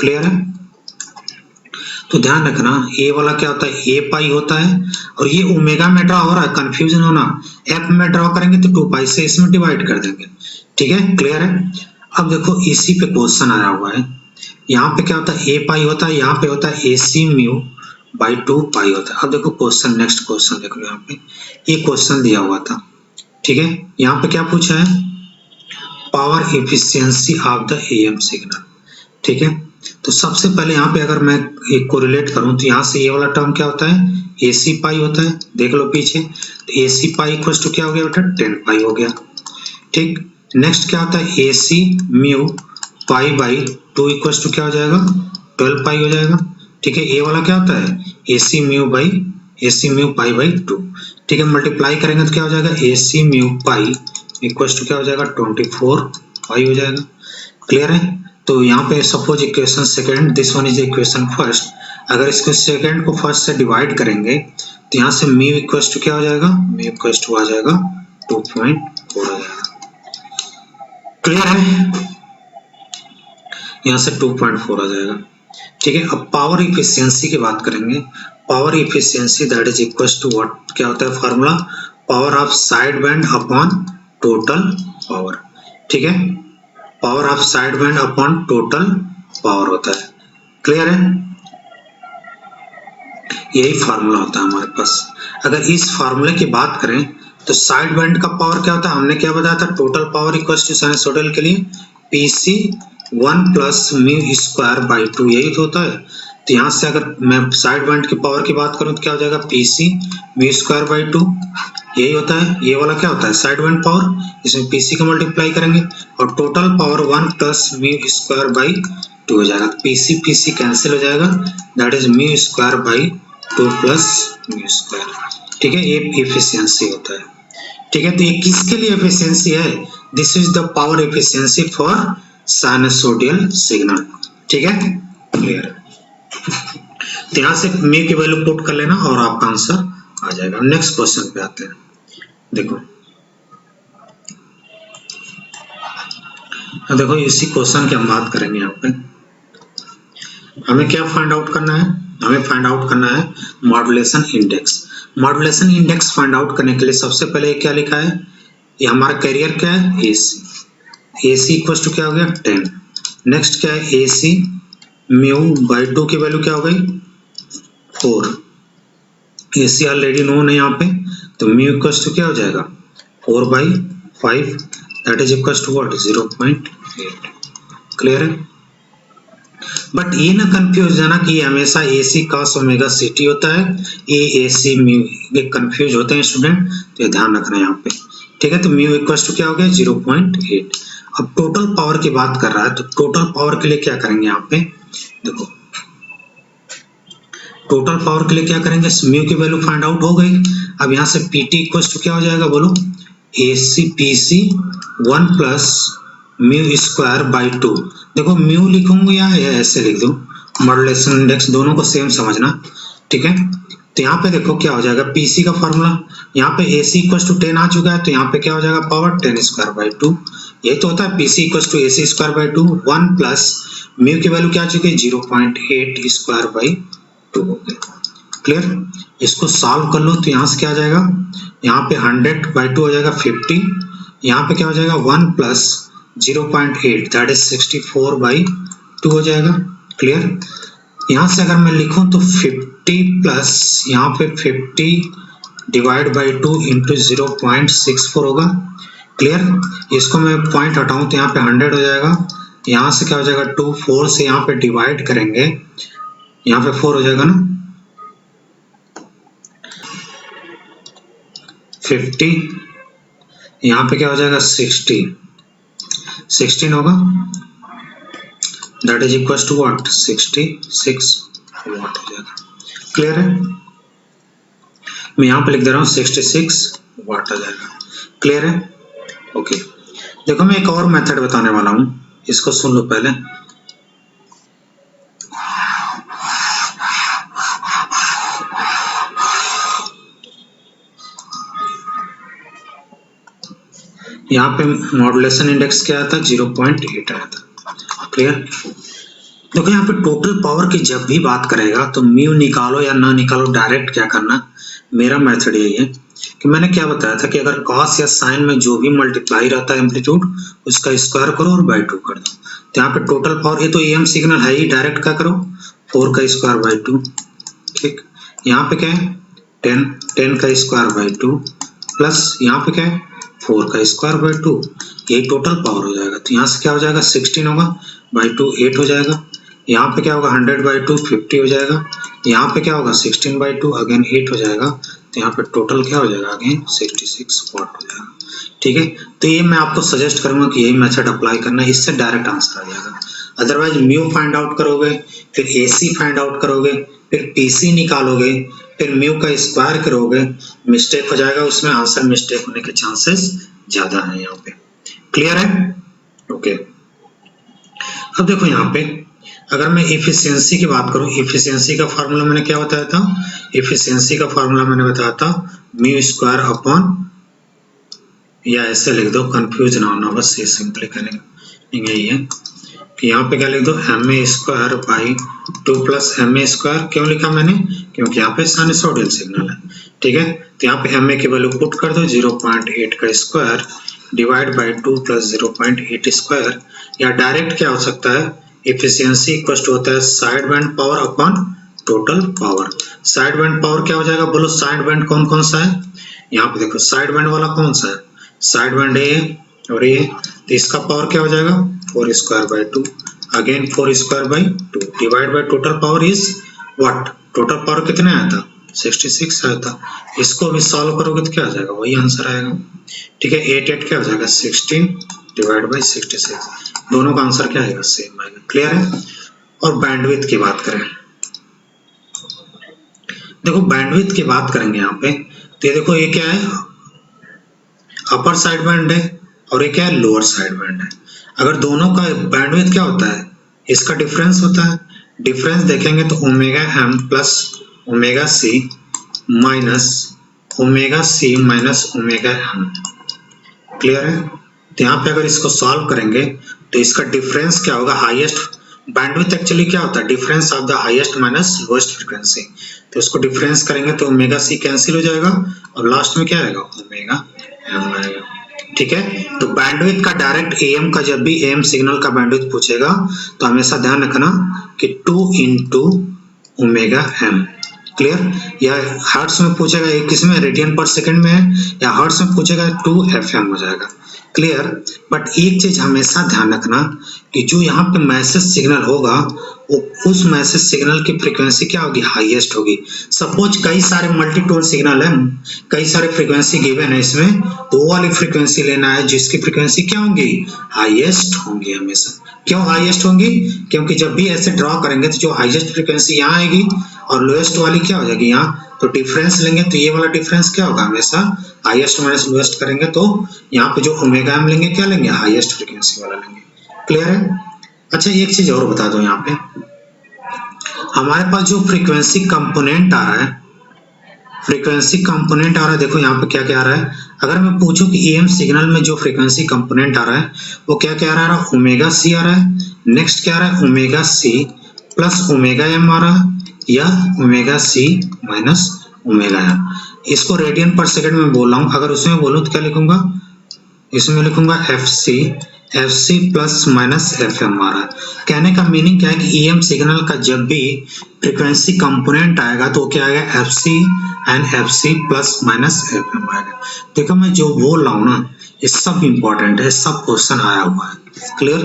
क्लियर है? तो ध्यान रखना, ए वाला क्या होता है, ए पाई होता है, और ये ओमेगा में ड्रॉ हो रहा है, कंफ्यूजन होना, एफ में ड्रॉ करेंगे तो 2 पाई से इसमें डिवाइड कर देंगे। ठीक है, क्लियर है? अब देखो इसी पे क्वेश्चन आया हुआ है, यहाँ पे क्या होता है, ए पाई होता है, यहाँ पे होता है AC म्यू बाई 2 पाई होता है। अब देखो क्वेश्चन, नेक्स्ट क्वेश्चन देख लो, यहाँ पे ये क्वेश्चन दिया हुआ था। ठीक है, यहाँ पे क्या पूछा है, power efficiency of the AM signal. ठीक है, तो सबसे पहले यहाँ पे अगर मैं एक को रिलेट करूं तो यहाँ से ये वाला टर्म क्या होता है, AC पाई होता है, देख लो पीछे, तो AC पाई इक्वल टू क्या हो गया बेटा, 10 पाई हो गया। ठीक, नेक्स्ट क्या होता है, AC mu pi by 2 equal to क्या हो जाएगा, 12 पाई हो जाएगा। ठीक है, ये वाला क्या होता है, AC म्यू पाई बाई 2। ठीक है, मल्टीप्लाई करेंगे तो क्या हो जाएगा, AC mu pi equal to क्या हो जाएगा, 24 पाई हो जाएगा। क्लियर है? तो यहाँ पे suppose equation second, this one is equation first, अगर इसको सेकेंड को फर्स्ट से डिवाइड करेंगे तो यहाँ से म्यू इक्वल टू क्या हो जाएगा, म्यू इक्वल टू आ जाएगा 2.4 आ जाएगा। क्लियर है, यहाँ से 2.4 आ जाएगा। ठीक है, अब पावर इफिशियंसी की बात करेंगे। Power efficiency that is equal to what, क्या होता है formula, power of side band upon total power. ठीक है, power of side band upon total power होता है। क्लियर है, यही फार्मूला होता है हमारे पास। अगर इस फार्मूले की बात करें तो साइड बैंड का पावर क्या होता है, हमने क्या बताया था, total power equal to sinusoidal के लिए PC 1 plus mu square by 2, यही तो होता है। तो यहाँ से अगर मैं साइड बैंड की पावर की बात करूं तो क्या हो जाएगा, पीसी म्यू स्क्वायर बाई 2, यही होता है। ये वाला क्या होता है, साइड बैंड पावर, इसमें पीसी का मल्टीप्लाई करेंगे और total power 1 plus mu square by 2 हो जाएगा। पीसी पीसी कैंसिल हो जाएगा, that is mu square by 2 plus mu square. ठीक है, ये एफिशिएंसी होता है। ठीक है, तो ये किसके लिए एफिशिएंसी है, this is the power efficiency for sinusoidal signal. ठीक है, क्लियर। तो यहाँ से म्यू की वैल्यू पुट कर लेना और आपका आंसर आ जाएगा। नेक्स्ट क्वेश्चन पे आते हैं। देखो इसी क्वेश्चन की हम बात करेंगे। यहाँ पे हमें क्या फाइंड आउट करना है, हमें फाइंड आउट करना है modulation index. Modulation index find out करने के लिए सबसे पहले क्या लिखा है, ये हमारा कैरियर क्या है, एसी। एसी इक्वल टू क्या हो गया 10। नेक्स्ट क्या है, एसी म्यू बाई 2 की वैल्यू क्या हो गई 4। एसी ऑलरेडी नोन है यहाँ पे, तो म्यू इक्वल टू क्या हो जाएगा 4/5, that is equal to what 0.8। Clear है, बट ये ना कंफ्यूज जाना कि हमेशा एसी cos ओमेगा ct होता है, ये एसी म्यू, ये कंफ्यूज होते हैं स्टूडेंट, तो ये ध्यान रखना है यहाँ पे। ठीक है, तो म्यू इक्वल टू क्या हो गया 0.8। अब टोटल पावर की बात कर रहा है, तो टोटल पावर के लिए क्या करेंगे यहाँ पे, देखो टोटल पावर के लिए क्या करेंगे, म्यू की वैल्यू फाइंड आउट हो गई। अब यहाँ से पीटी इक्वल टू क्या हो जाएगा, बोलो AC PC 1 plus mu square by 2। देखो म्यू लिखूंगा या ऐसे लिख दूं, मॉड्यूलेशन इंडेक्स दोनों को सेम समझना। ठीक है, तो यहाँ पे देखो क्या हो जाएगा, पीसी का फॉर्मूला, यहाँ पे एसी इक्वल टू 10 आ चुका है, तो यहाँ पे क्या हो जाएगा पावर 10 स्क्वायर बाई 2। यही तो होता है PC equal to AC square by 2। 1 plus mu की वैल्यू क्या आ चुकी है 0.8 स्क्वायर बाई 2 हो गया। क्लियर, इसको सॉल्व कर लो तो यहाँ से क्या आ जाएगा, यहाँ पे 100 बाई 2 हो जाएगा 50, यहाँ पे क्या हो जाएगा 1 प्लस 0.8 दैट इज 64 बाई 2 हो जाएगा। क्लियर, यहाँ से अगर मैं लिखूं तो 50 प्लस यहाँ पे 50 डिवाइड बाई 2 इंटू 0.64 होगा। क्लियर, इसको मैं पॉइंट हटाऊं तो यहाँ पे 100 हो जाएगा, यहाँ से क्या हो जाएगा 2 4 से यहाँ पे डिवाइड करेंगे, यहाँ पे 4 हो जाएगा ना, 50 यहाँ पे क्या हो जाएगा 16 होगा, that is equal to what 66 watt हो जाएगा। क्लियर है, मैं यहाँ पे लिख दे रहा हूँ 66 वाट आ जाएगा। क्लियर है, ओके। देखो मैं एक और मेथड बताने वाला हूँ, इसको सुन लो पहले। यहाँ पे मॉड्यूलेशन इंडेक्स क्या आता है 0.8 आया था। क्लियर, देखो यहाँ पे टोटल पावर की जब भी बात करेगा तो म्यू निकालो या ना निकालो, डायरेक्ट क्या करना, मेरा मेथड यही है कि मैंने क्या बताया था कि अगर कॉस या साइन में जो भी मल्टीप्लाई रहता है एम्पलीट्यूड, उसका स्क्वायर करो और बाई 2 कर दो। तो यहाँ पे टोटल पावर, ये तो एम सिग्नल है ही, डायरेक्ट क्या करो 4 का स्क्वायर बाई 2। ठीक, यहाँ पे क्या है 10 का स्क्वायर बाई 2 प्लस यहाँ पे क्या है 4 का स्क्वायर बाई 2, यही टोटल पावर हो जाएगा। तो यहाँ से क्या हो जाएगा 16 होगा बाई 2 8 हो जाएगा, यहाँ पे क्या होगा 100 बाई 2 50 हो जाएगा, यहाँ पे क्या होगा 16 बाई 2 अगेन 8 हो जाएगा, तो यहाँ पे टोटल क्या हो जाएगा अगेन 66 वाट हो जाएगा। ठीक है, तो ये मैं आपको सजेस्ट करूंगा कि यही मेथड अप्लाई करना है, इससे डायरेक्ट आंसर आ जाएगा। अदरवाइज म्यू फाइंड आउट करोगे, फिर एसी फाइंड आउट करोगे, फिर पीसी निकालोगे, फिर म्यू का स्क्वायर करोगे, मिस्टेक हो जाएगा, उसमें आंसर मिस्टेक होने के चांसेस ज्यादा है यहाँ पे। क्लियर है, ओके। अब देखो यहाँ पे अगर मैं इफिशियंसी की बात करूं, इफिशियंसी का फार्मूला मैंने क्या बताया था, इफिशियंसी का फार्मूला मैंने बताया था म्यू स्क्वायर अपॉन, या ऐसे लिख दो, कंफ्यूज ना होना, बस ये सिंपली करेंगे यही है कि यहाँ पे क्या लिख दो M A square by 2 plus M A square. क्यों लिखा मैंने, क्योंकि यहाँ पे साइनसॉइडल सिग्नल है, ठीक है। तो यहाँ पे एम ए की वैल्यू पुट कर दो 0.8 का square divide by 2 plus 0.8 square, या डायरेक्ट क्या हो सकता है, एफिशिएंसी इक्वल टू होता है side band power upon total power. Side band power क्या हो जाएगा, बोलो साइड बैंड कौन कौन सा है, यहाँ पे देखो साइड बैंड वाला कौन सा है, साइड बैंड ए और ये, तो इसका पावर क्या हो जाएगा 4 square by 2, again 4 square by 2 divide by total power is what, total power कितना आया था 66 आया था। इसको भी सॉल्व करोगे तो क्या आ जाएगा, वही आंसर आएगा, ठीक है। 8 क्या हो जाएगा 16 डिवाइड बाई 66, दोनों का आंसर क्या आएगा सेम आएगा, क्लियर है। और बैंडविड्थ की बात करें, देखो बैंडविड्थ की बात करेंगे यहाँ पे, तो ये देखो ये क्या है, अपर साइड बैंड है और ये क्या है लोअर साइड बैंड है। अगर दोनों का बैंडविड्थ क्या होता है, इसका डिफरेंस होता है, डिफरेंस देखेंगे तो omega M plus omega C minus omega C minus omega M, clear है। तो यहाँ पे अगर इसको सॉल्व करेंगे तो इसका डिफरेंस क्या होगा, हाईएस्ट बैंडविड्थ एक्चुअली क्या होता है, difference of the highest minus lowest frequency, तो इसको डिफरेंस करेंगे तो ओमेगा सी कैंसिल हो जाएगा और लास्ट में क्या आएगा ओमेगा एम आएगा, ठीक है। तो बैंडविड्थ का डायरेक्ट एएम का, जब भी एएम सिग्नल का बैंडविड्थ पूछेगा तो हमेशा ध्यान रखना कि 2 इंटू ओमेगा एम, क्लियर। या हर्ट्ज में पूछेगा, ये किसमें रेडियन पर सेकंड में है, या हर्ट्ज में पूछेगा 2 एफएम हो जाएगा, क्लियर। बट एक चीज हमेशा ध्यान रखना कि जो यहाँ पे मैसेज सिग्नल होगा वो उस मैसेज सिग्नल की फ्रीक्वेंसी क्या होगी, हाईएस्ट होगी। सपोज कई सारे मल्टीटोन सिग्नल है, कई सारे फ्रीक्वेंसी गिवन है इसमें, तो वो वाली फ्रीक्वेंसी लेना है जिसकी फ्रीक्वेंसी क्या होंगी, हाईएस्ट होंगी हमेशा। क्यों हाईएस्ट होंगी, क्योंकि जब भी ऐसे ड्रॉ करेंगे तो जो हाईएस्ट फ्रीक्वेंसी यहाँ आएगी और लोएस्ट वाली क्या हो जाएगी यहाँ, तो डिफरेंस लेंगे तो ये वाला डिफरेंस क्या होगा, हमेशा हाईएस्ट माइनस लोएस्ट करेंगे तो यहाँ पे जो ओमेगा एम लेंगे क्या लेंगे, हाईएस्ट फ्रीक्वेंसी वाला लेंगे, क्लियर है। अच्छा एक चीज और बता दो, यहाँ पे हमारे पास जो फ्रीक्वेंसी कंपोनेंट आ रहा है, फ्रीक्वेंसी कंपोनेंट आ रहा है, देखो यहाँ पे क्या क्या आ रहा है। अगर मैं पूछूं कि एएम सिग्नल में जो फ्रीक्वेंसी कंपोनेंट आ रहा है वो क्या क्या आ रहा है, ओमेगा सी आ रहा है, नेक्स्ट क्या आ रहा है omega C plus omega M आ रहा है, या omega C minus omega M. इसको रेडियन पर सेकंड में बोल रहा हूँ, अगर उसमें बोलूँ तो क्या लिखूंगा, इसमें लिखूंगा F C plus minus F M आ रहा है। कहने का मीनिंग क्या है कि ईएम सिग्नल का जब भी फ्रीक्वेंसी कंपोनेंट आएगा तो क्या आएगा, F C and F C plus minus F M आएगा। देखो मैं जो बोल रहा हूँ ना ये सब इंपॉर्टेंट है, सब क्वेश्चन आया हुआ है, क्लियर।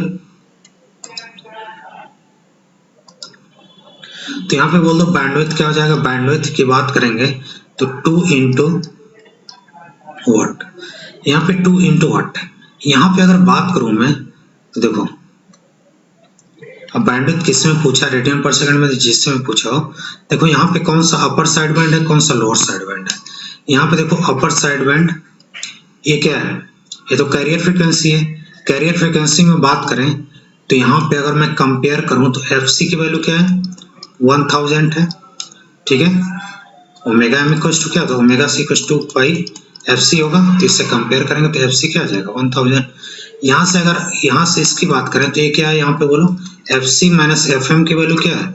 तो यहाँ पे बोल दो बैंडविड्थ क्या हो जाएगा, बैंडविड्थ की बात करेंगे तो 2 इंटू वॉट, यहाँ पे 2 इंटू वॉट है। यहाँ पे अगर बात करूं मैं तो देखो अब बैंडविड्थ किसमें पूछा, रेडियन पर सेकंड में, जिससे में पूछा हो, देखो यहाँ पे कौन सा अपर साइड बैंड है, कौन सा लोअर साइड बैंड है। यहाँ पे देखो अपर साइड बैंड ये क्या है, ये तो कैरियर फ्रीक्वेंसी है। कैरियर फ्रीक्वेंसी में बात करें तो यहाँ पे अगर मैं कंपेयर करूं तो एफ सी की वैल्यू क्या है 1000 है, ठीक है। ओमेगा एम इक्वल टू क्या, तो omega C equal to pi F C होगा, तो इससे कंपेयर करेंगे तो एफ सी क्या आ जाएगा 1000। यहाँ से अगर यहाँ से इसकी बात करें तो ये क्या है, यहाँ पे बोलो F C minus F M की वैल्यू क्या है,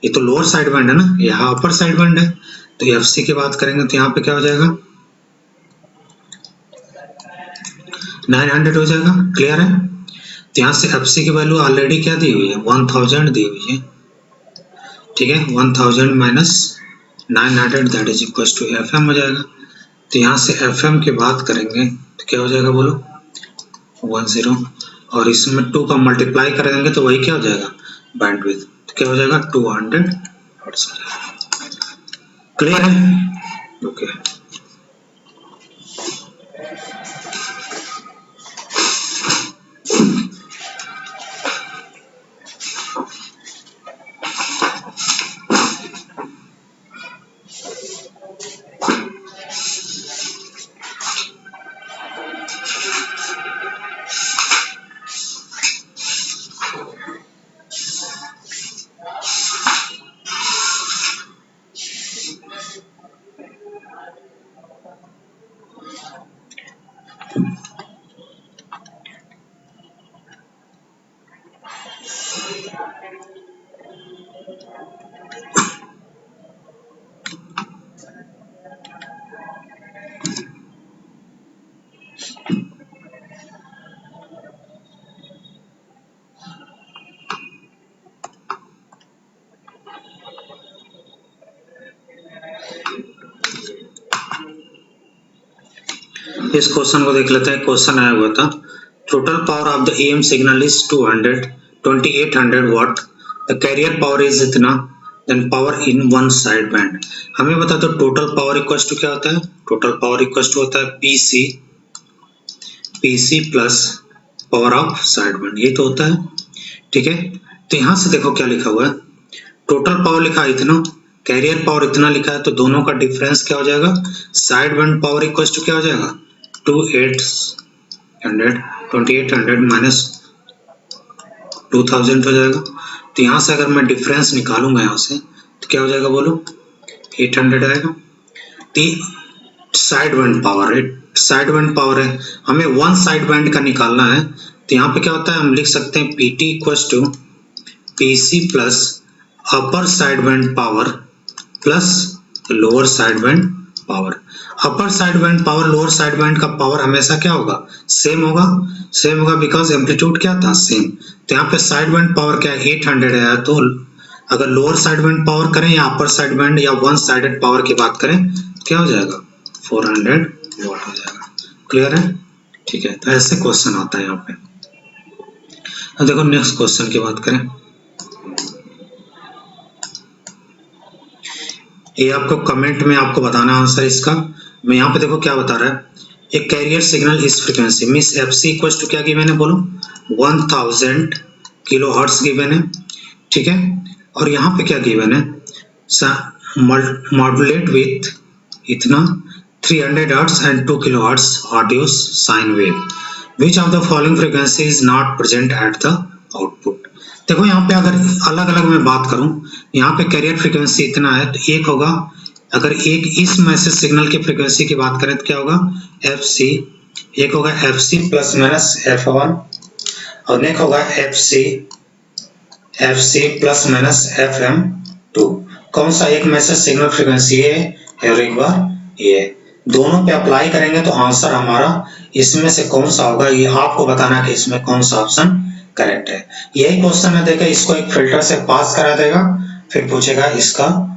ये तो लोअर साइड बैंड है ना, यहाँ अपर साइड बैंड है, तो एफ सी की बात करेंगे तो यहाँ पे क्या हो जाएगा 900 हो जाएगा, क्लियर है। तो यहाँ से एफ सी की वैल्यू ऑलरेडी क्या दी हुई है 1000 दी हुई है, ठीक है। 1000 minus 900 that is equal to F M हो जाएगा। तो यहाँ से एफ एम की बात करेंगे तो क्या हो जाएगा बोलो 10, और इसमें 2 का मल्टीप्लाई कर देंगे तो वही क्या हो जाएगा बैंडविड्थ, तो क्या हो जाएगा 200 हर्ट्ज हो जाएगा, क्लियर है, ओके। इस क्वेश्चन को देख लेते हैं। क्वेश्चन आया हुआ था total power of the EM signal is 2800 watt, the carrier power is इतना, then power in one side band. हमें बता दो टोटल पावर इक्वल टू क्या होता है। टोटल पावर इक्वल टू होता है PC plus power of side band, ये तो होता है। ठीक है, तो यहां से देखो क्या लिखा हुआ है, टोटल पावर लिखा है इतना, कैरियर पावर इतना लिखा है, तो दोनों का डिफरेंस क्या हो जाएगा, side band power equal to क्या हो जाएगा 2800 माइनस 2000 हो जाएगा। तो यहाँ से अगर मैं डिफरेंस निकालूंगा यहाँ से तो क्या हो जाएगा बोलो, 800 आएगा। तो साइड बैंड पावर है, साइड बैंड पावर है, हमें वन साइड बैंड का निकालना है। तो यहाँ पे क्या होता है, हम लिख सकते हैं PT equals to PC plus upper side band power plus lower side band power. Upper side band power lower side band का पावर हमेशा क्या होगा, सेम होगा, सेम होगा बिकॉज एम्पलीट्यूड क्या था, सेम। तो यहाँ पे साइड बैंड पावर क्या है 800 है, तो अगर लोअर साइड बैंड पावर करें या अपर साइड बैंड या वन साइडेड पावर की बात करें तो क्या हो जाएगा 400 वाट हो जाएगा। क्लियर है, ठीक है। तो ऐसे क्वेश्चन आता है यहाँ पे। अब देखो नेक्स्ट क्वेश्चन की बात करें, ये आपको कमेंट में आपको बताना आंसर इसका। मैं यहाँ पे देखो क्या बता रहा है, एक कैरियर सिग्नल इस फ्रीक्वेंसी मिस FC इक्वल टू क्या गिवन है बोलो, 1000 किलो हर्ट्ज गिवन है। ठीक है, और यहाँ पे क्या गिवन है, मॉड्यूलेट विथ इतना 300 hertz and 2 kilo hertz audio sine wave, which of the following frequency is not present at the output. देखो यहाँ पे अगर अलग अलग मैं बात करूं, यहाँ पे कैरियर फ्रीक्वेंसी इतना है, तो एक होगा, अगर एक इस मैसेज सिग्नल की फ्रीक्वेंसी की बात करें तो क्या होगा FC, एक होगा FC प्लस माइनस F1 और एक होगा FC प्लस माइनस FM2। कौन सा एक मैसेज सिग्नल फ्रीक्वेंसी है और एक बार ये, दोनों पे अप्लाई करेंगे तो आंसर हमारा इसमें से कौन सा होगा, ये आपको बताना कि इसमें कौन सा ऑप्शन करेक्ट है। यही क्वेश्चन है, देखा इसको एक फिल्टर से पास करा देगा, फिर पूछेगा इसका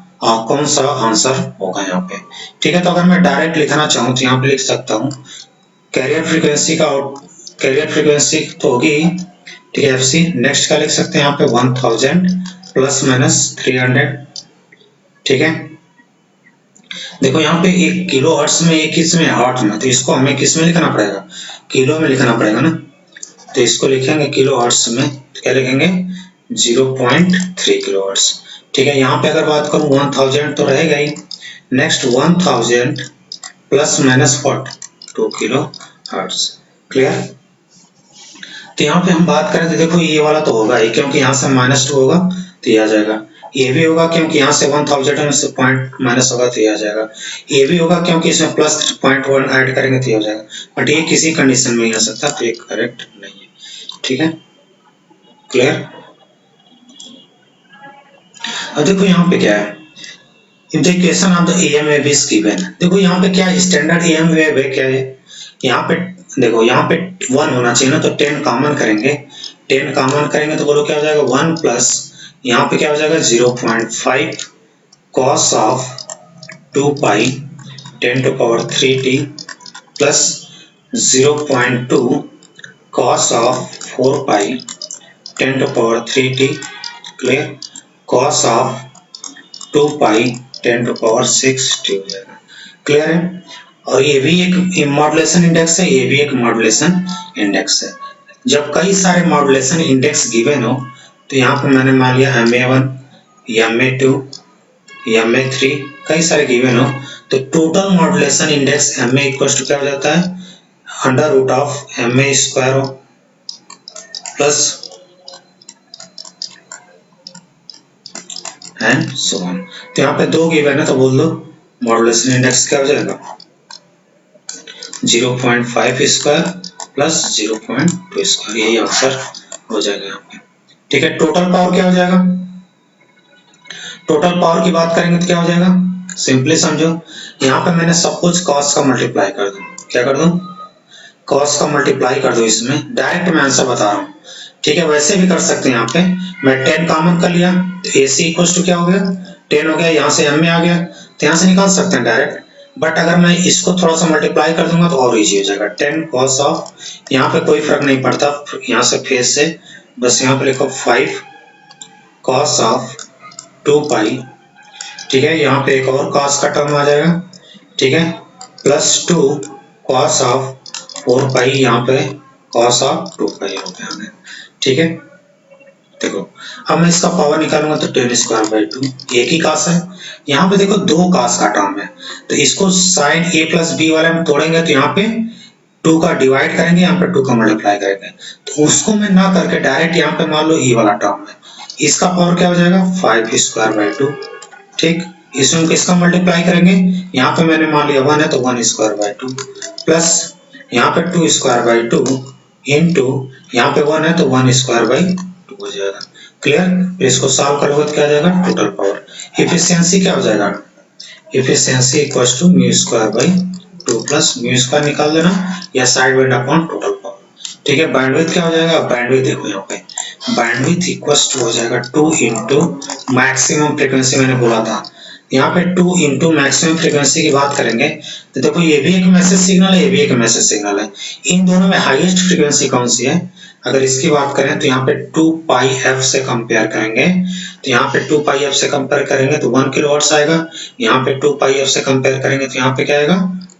कौन सा आंसर होगा यहाँ पे। ठीक है, तो अगर मैं डायरेक्ट लिखना चाहूँ तो यहाँ पे लिख सकता हूँ कैरियर फ्रीक्वेंसी का, कैरियर फ्रीक्वेंसी तो होगी, ठीक है FC, नेक्स्ट का लिख सकते हैं यहाँ पे 1000 प्लस माइनस 300। ठीक है, देखो यहाँ पे एक किलो हर्ट्ज में, एक किस में हर्ट्ज में, तो इसको हमें किस में लिखना पड़ेगा, किलो में लिखना पड़ेगा ना। तो इसको लिखेंगे किलो हर्ट्ज में, तो क्या लिखेंगे 0.3 किलो हर्ट्ज। ठीक है, यहाँ पे अगर बात करूँ 1000 तो रहेगा ही, next 1000 plus minus 2 kilo hertz. Clear, तो यहाँ पे हम बात करें तो देखो ये वाला तो होगा ही, क्योंकि यहाँ से -2 होगा तो ये आ जाएगा, ये भी होगा क्योंकि यहाँ से 1000 में से पॉइंट माइनस होगा तो ये आ जाएगा, ये भी होगा क्योंकि इसमें प्लस 0.1 ऐड करेंगे तो ये हो जाएगा, बट ये किसी कंडीशन में नहीं आ सकता, तो ये करेक्ट नहीं है। ठीक है, क्लियर। अब देखो यहाँ पे क्या है, the equation of the EM wave is given. देखो यहाँ पे क्या स्टैंडर्ड EM वेव है, क्या है यहाँ पे, देखो यहाँ पे 1 होना चाहिए ना, तो 10 कॉमन करेंगे, 10 कॉमन करेंगे तो बोलो क्या हो जाएगा 1 प्लस यहाँ पे क्या हो जाएगा 0.5 cos of 2 pi 10 to power 3t plus 0.2 cos of 4 pi 10 to power 3t, clear, cos of 2 pi 10 to power 6t हो जाएगा। क्लियर है, और ये भी एक मॉड्यूलेशन इंडेक्स है, ये भी एक मॉड्यूलेशन इंडेक्स है। जब कई सारे मॉड्यूलेशन इंडेक्स गिवन हो, तो यहाँ पे मैंने मान लिया MA1, MA2, MA3 कई सारे गिवन हो, तो total modulation index MA equal to क्या हो जाता है, under root of MA square हो प्लस एंड सो ऑन। तो यहाँ पे 2 गिवन है, तो बोल दो मॉड्यूलेशन इंडेक्स क्या हो जाएगा 0.5 स्क्वायर प्लस 0.2 स्क्वायर, यही आंसर हो जाएगा यहाँ पे। ठीक है, टोटल पावर क्या हो जाएगा, टोटल पावर की बात करेंगे तो क्या हो जाएगा, सिंपली समझो, यहाँ पे मैंने सब कुछ कॉस का मल्टीप्लाई कर दूं, क्या कर दूं, कॉस का मल्टीप्लाई कर दो, इसमें डायरेक्ट मैं आंसर बता रहा हूँ। ठीक है, वैसे भी कर सकते हैं, यहाँ पे मैं 10 कॉमन कर लिया तो AC इक्वल टू क्या हो गया, 10 हो गया, यहाँ से M में आ गया तो यहाँ से निकाल सकते हैं डायरेक्ट। बट अगर मैं इसको थोड़ा सा मल्टीप्लाई कर दूंगा तो और इजी हो जाएगा, 10 कॉस ऑफ, यहाँ पे कोई फर्क नहीं पड़ता, यहाँ से फेस से बस यहाँ पे लिखो 5 कॉस ऑफ 2 पाई, ठीक है, यहाँ पे एक और कॉस का टर्म आ जाएगा, ठीक है, प्लस 2 कॉस ऑफ 4 पाई, यहाँ पे कॉस ऑफ 2 पाई हो गया, ठीक है। देखो अब मैं इसका पावर निकालूंगा तो 10 स्क्वायर बाई 2, एक ही कास है, यहाँ पे देखो दो कास का टर्म है, तो इसको साइन A प्लस बी वाले में तोड़ेंगे तो यहाँ पे 2 का डिवाइड करेंगे, यहाँ पे 2 का मल्टीप्लाई करेंगे, तो उसको मैं ना करके डायरेक्ट यहाँ पे मान लो E वाला टर्म है, इसका पावर क्या हो जाएगा 5 स्क्वायर बाई 2, ठीक, इसमें किसका मल्टीप्लाई करेंगे, यहाँ पे मैंने मान लिया 1 है तो 1 स्क्वायर बाई 2 प्लस यहाँ पे 2 स्क्वायर बाई 2 इंटू यहाँ पे 1 है तो 1 स्क्वायर बाई 2 हो जाएगा, क्लियर। फिर इसको सॉल्व करोगे तो क्या आ जाएगा, टोटल पावर, इफिशियंसी क्या हो जाएगा, efficiency equals to mu square by 2 plus mu square निकाल देना या side band upon total power, ठीक है। बैंडविड्थ क्या हो जाएगा, बैंडविड्थ देखो यहाँ पे बैंडविड्थ इक्वल्स टू हो जाएगा 2 इंटू मैक्सिमम फ्रीक्वेंसी, मैंने बोला था यहाँ पे 2 इंटू मैक्सिमम फ्रीक्वेंसी की बात करेंगे तो देखो ये भी एक मैसेज सिग्नल है, ये भी एक मैसेज सिग्नल है, इन दोनों में हाईएस्ट फ्रीक्वेंसी कौन सी है, अगर इसकी बात करें तो यहाँ पे 2 पाई एफ से कंपेयर करेंगे, तो यहाँ पे 2 पाई एफ से कंपेयर करेंगे तो 1 किलो हर्ट्ज आएगा, यहाँ पे 2 पाई एफ से कंपेयर करेंगे तो यहाँ पे क्या आएगा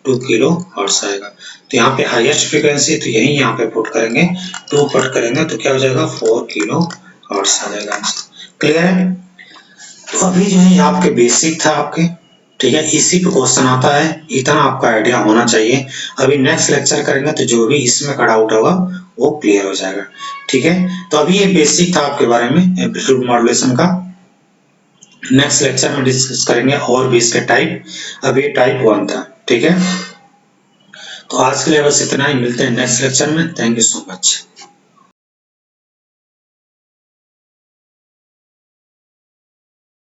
2 किलो हर्ट्ज आएगा, तो यहाँ पे हाईएस्ट फ्रीक्वेंसी तो यही यहाँ पे पुट करेंगे, 2 पुट करेंगे तो क्या हो जाएगा 4 किलो हर्ट्ज आ जाएगा, क्लियर है। तो अभी जो है आपके बेसिक था आपके, ठीक है, इसी पे क्वेश्चन आता है, इतना आपका आइडिया होना चाहिए। अभी नेक्स्ट लेक्चर करेंगे तो जो भी इसमें का डाउट होगा वो क्लियर हो जाएगा, ठीक है। तो अभी ये बेसिक था आपके बारे में एम्पलीट्यूड मॉड्यूलेशन का, नेक्स्ट लेक्चर में डिस्कस करेंगे और भी इसके टाइप, अभी ये टाइप 1 था, ठीक है। तो आज के लिए बस इतना ही, मिलते हैं नेक्स्ट लेक्चर में, थैंक यू सो मच।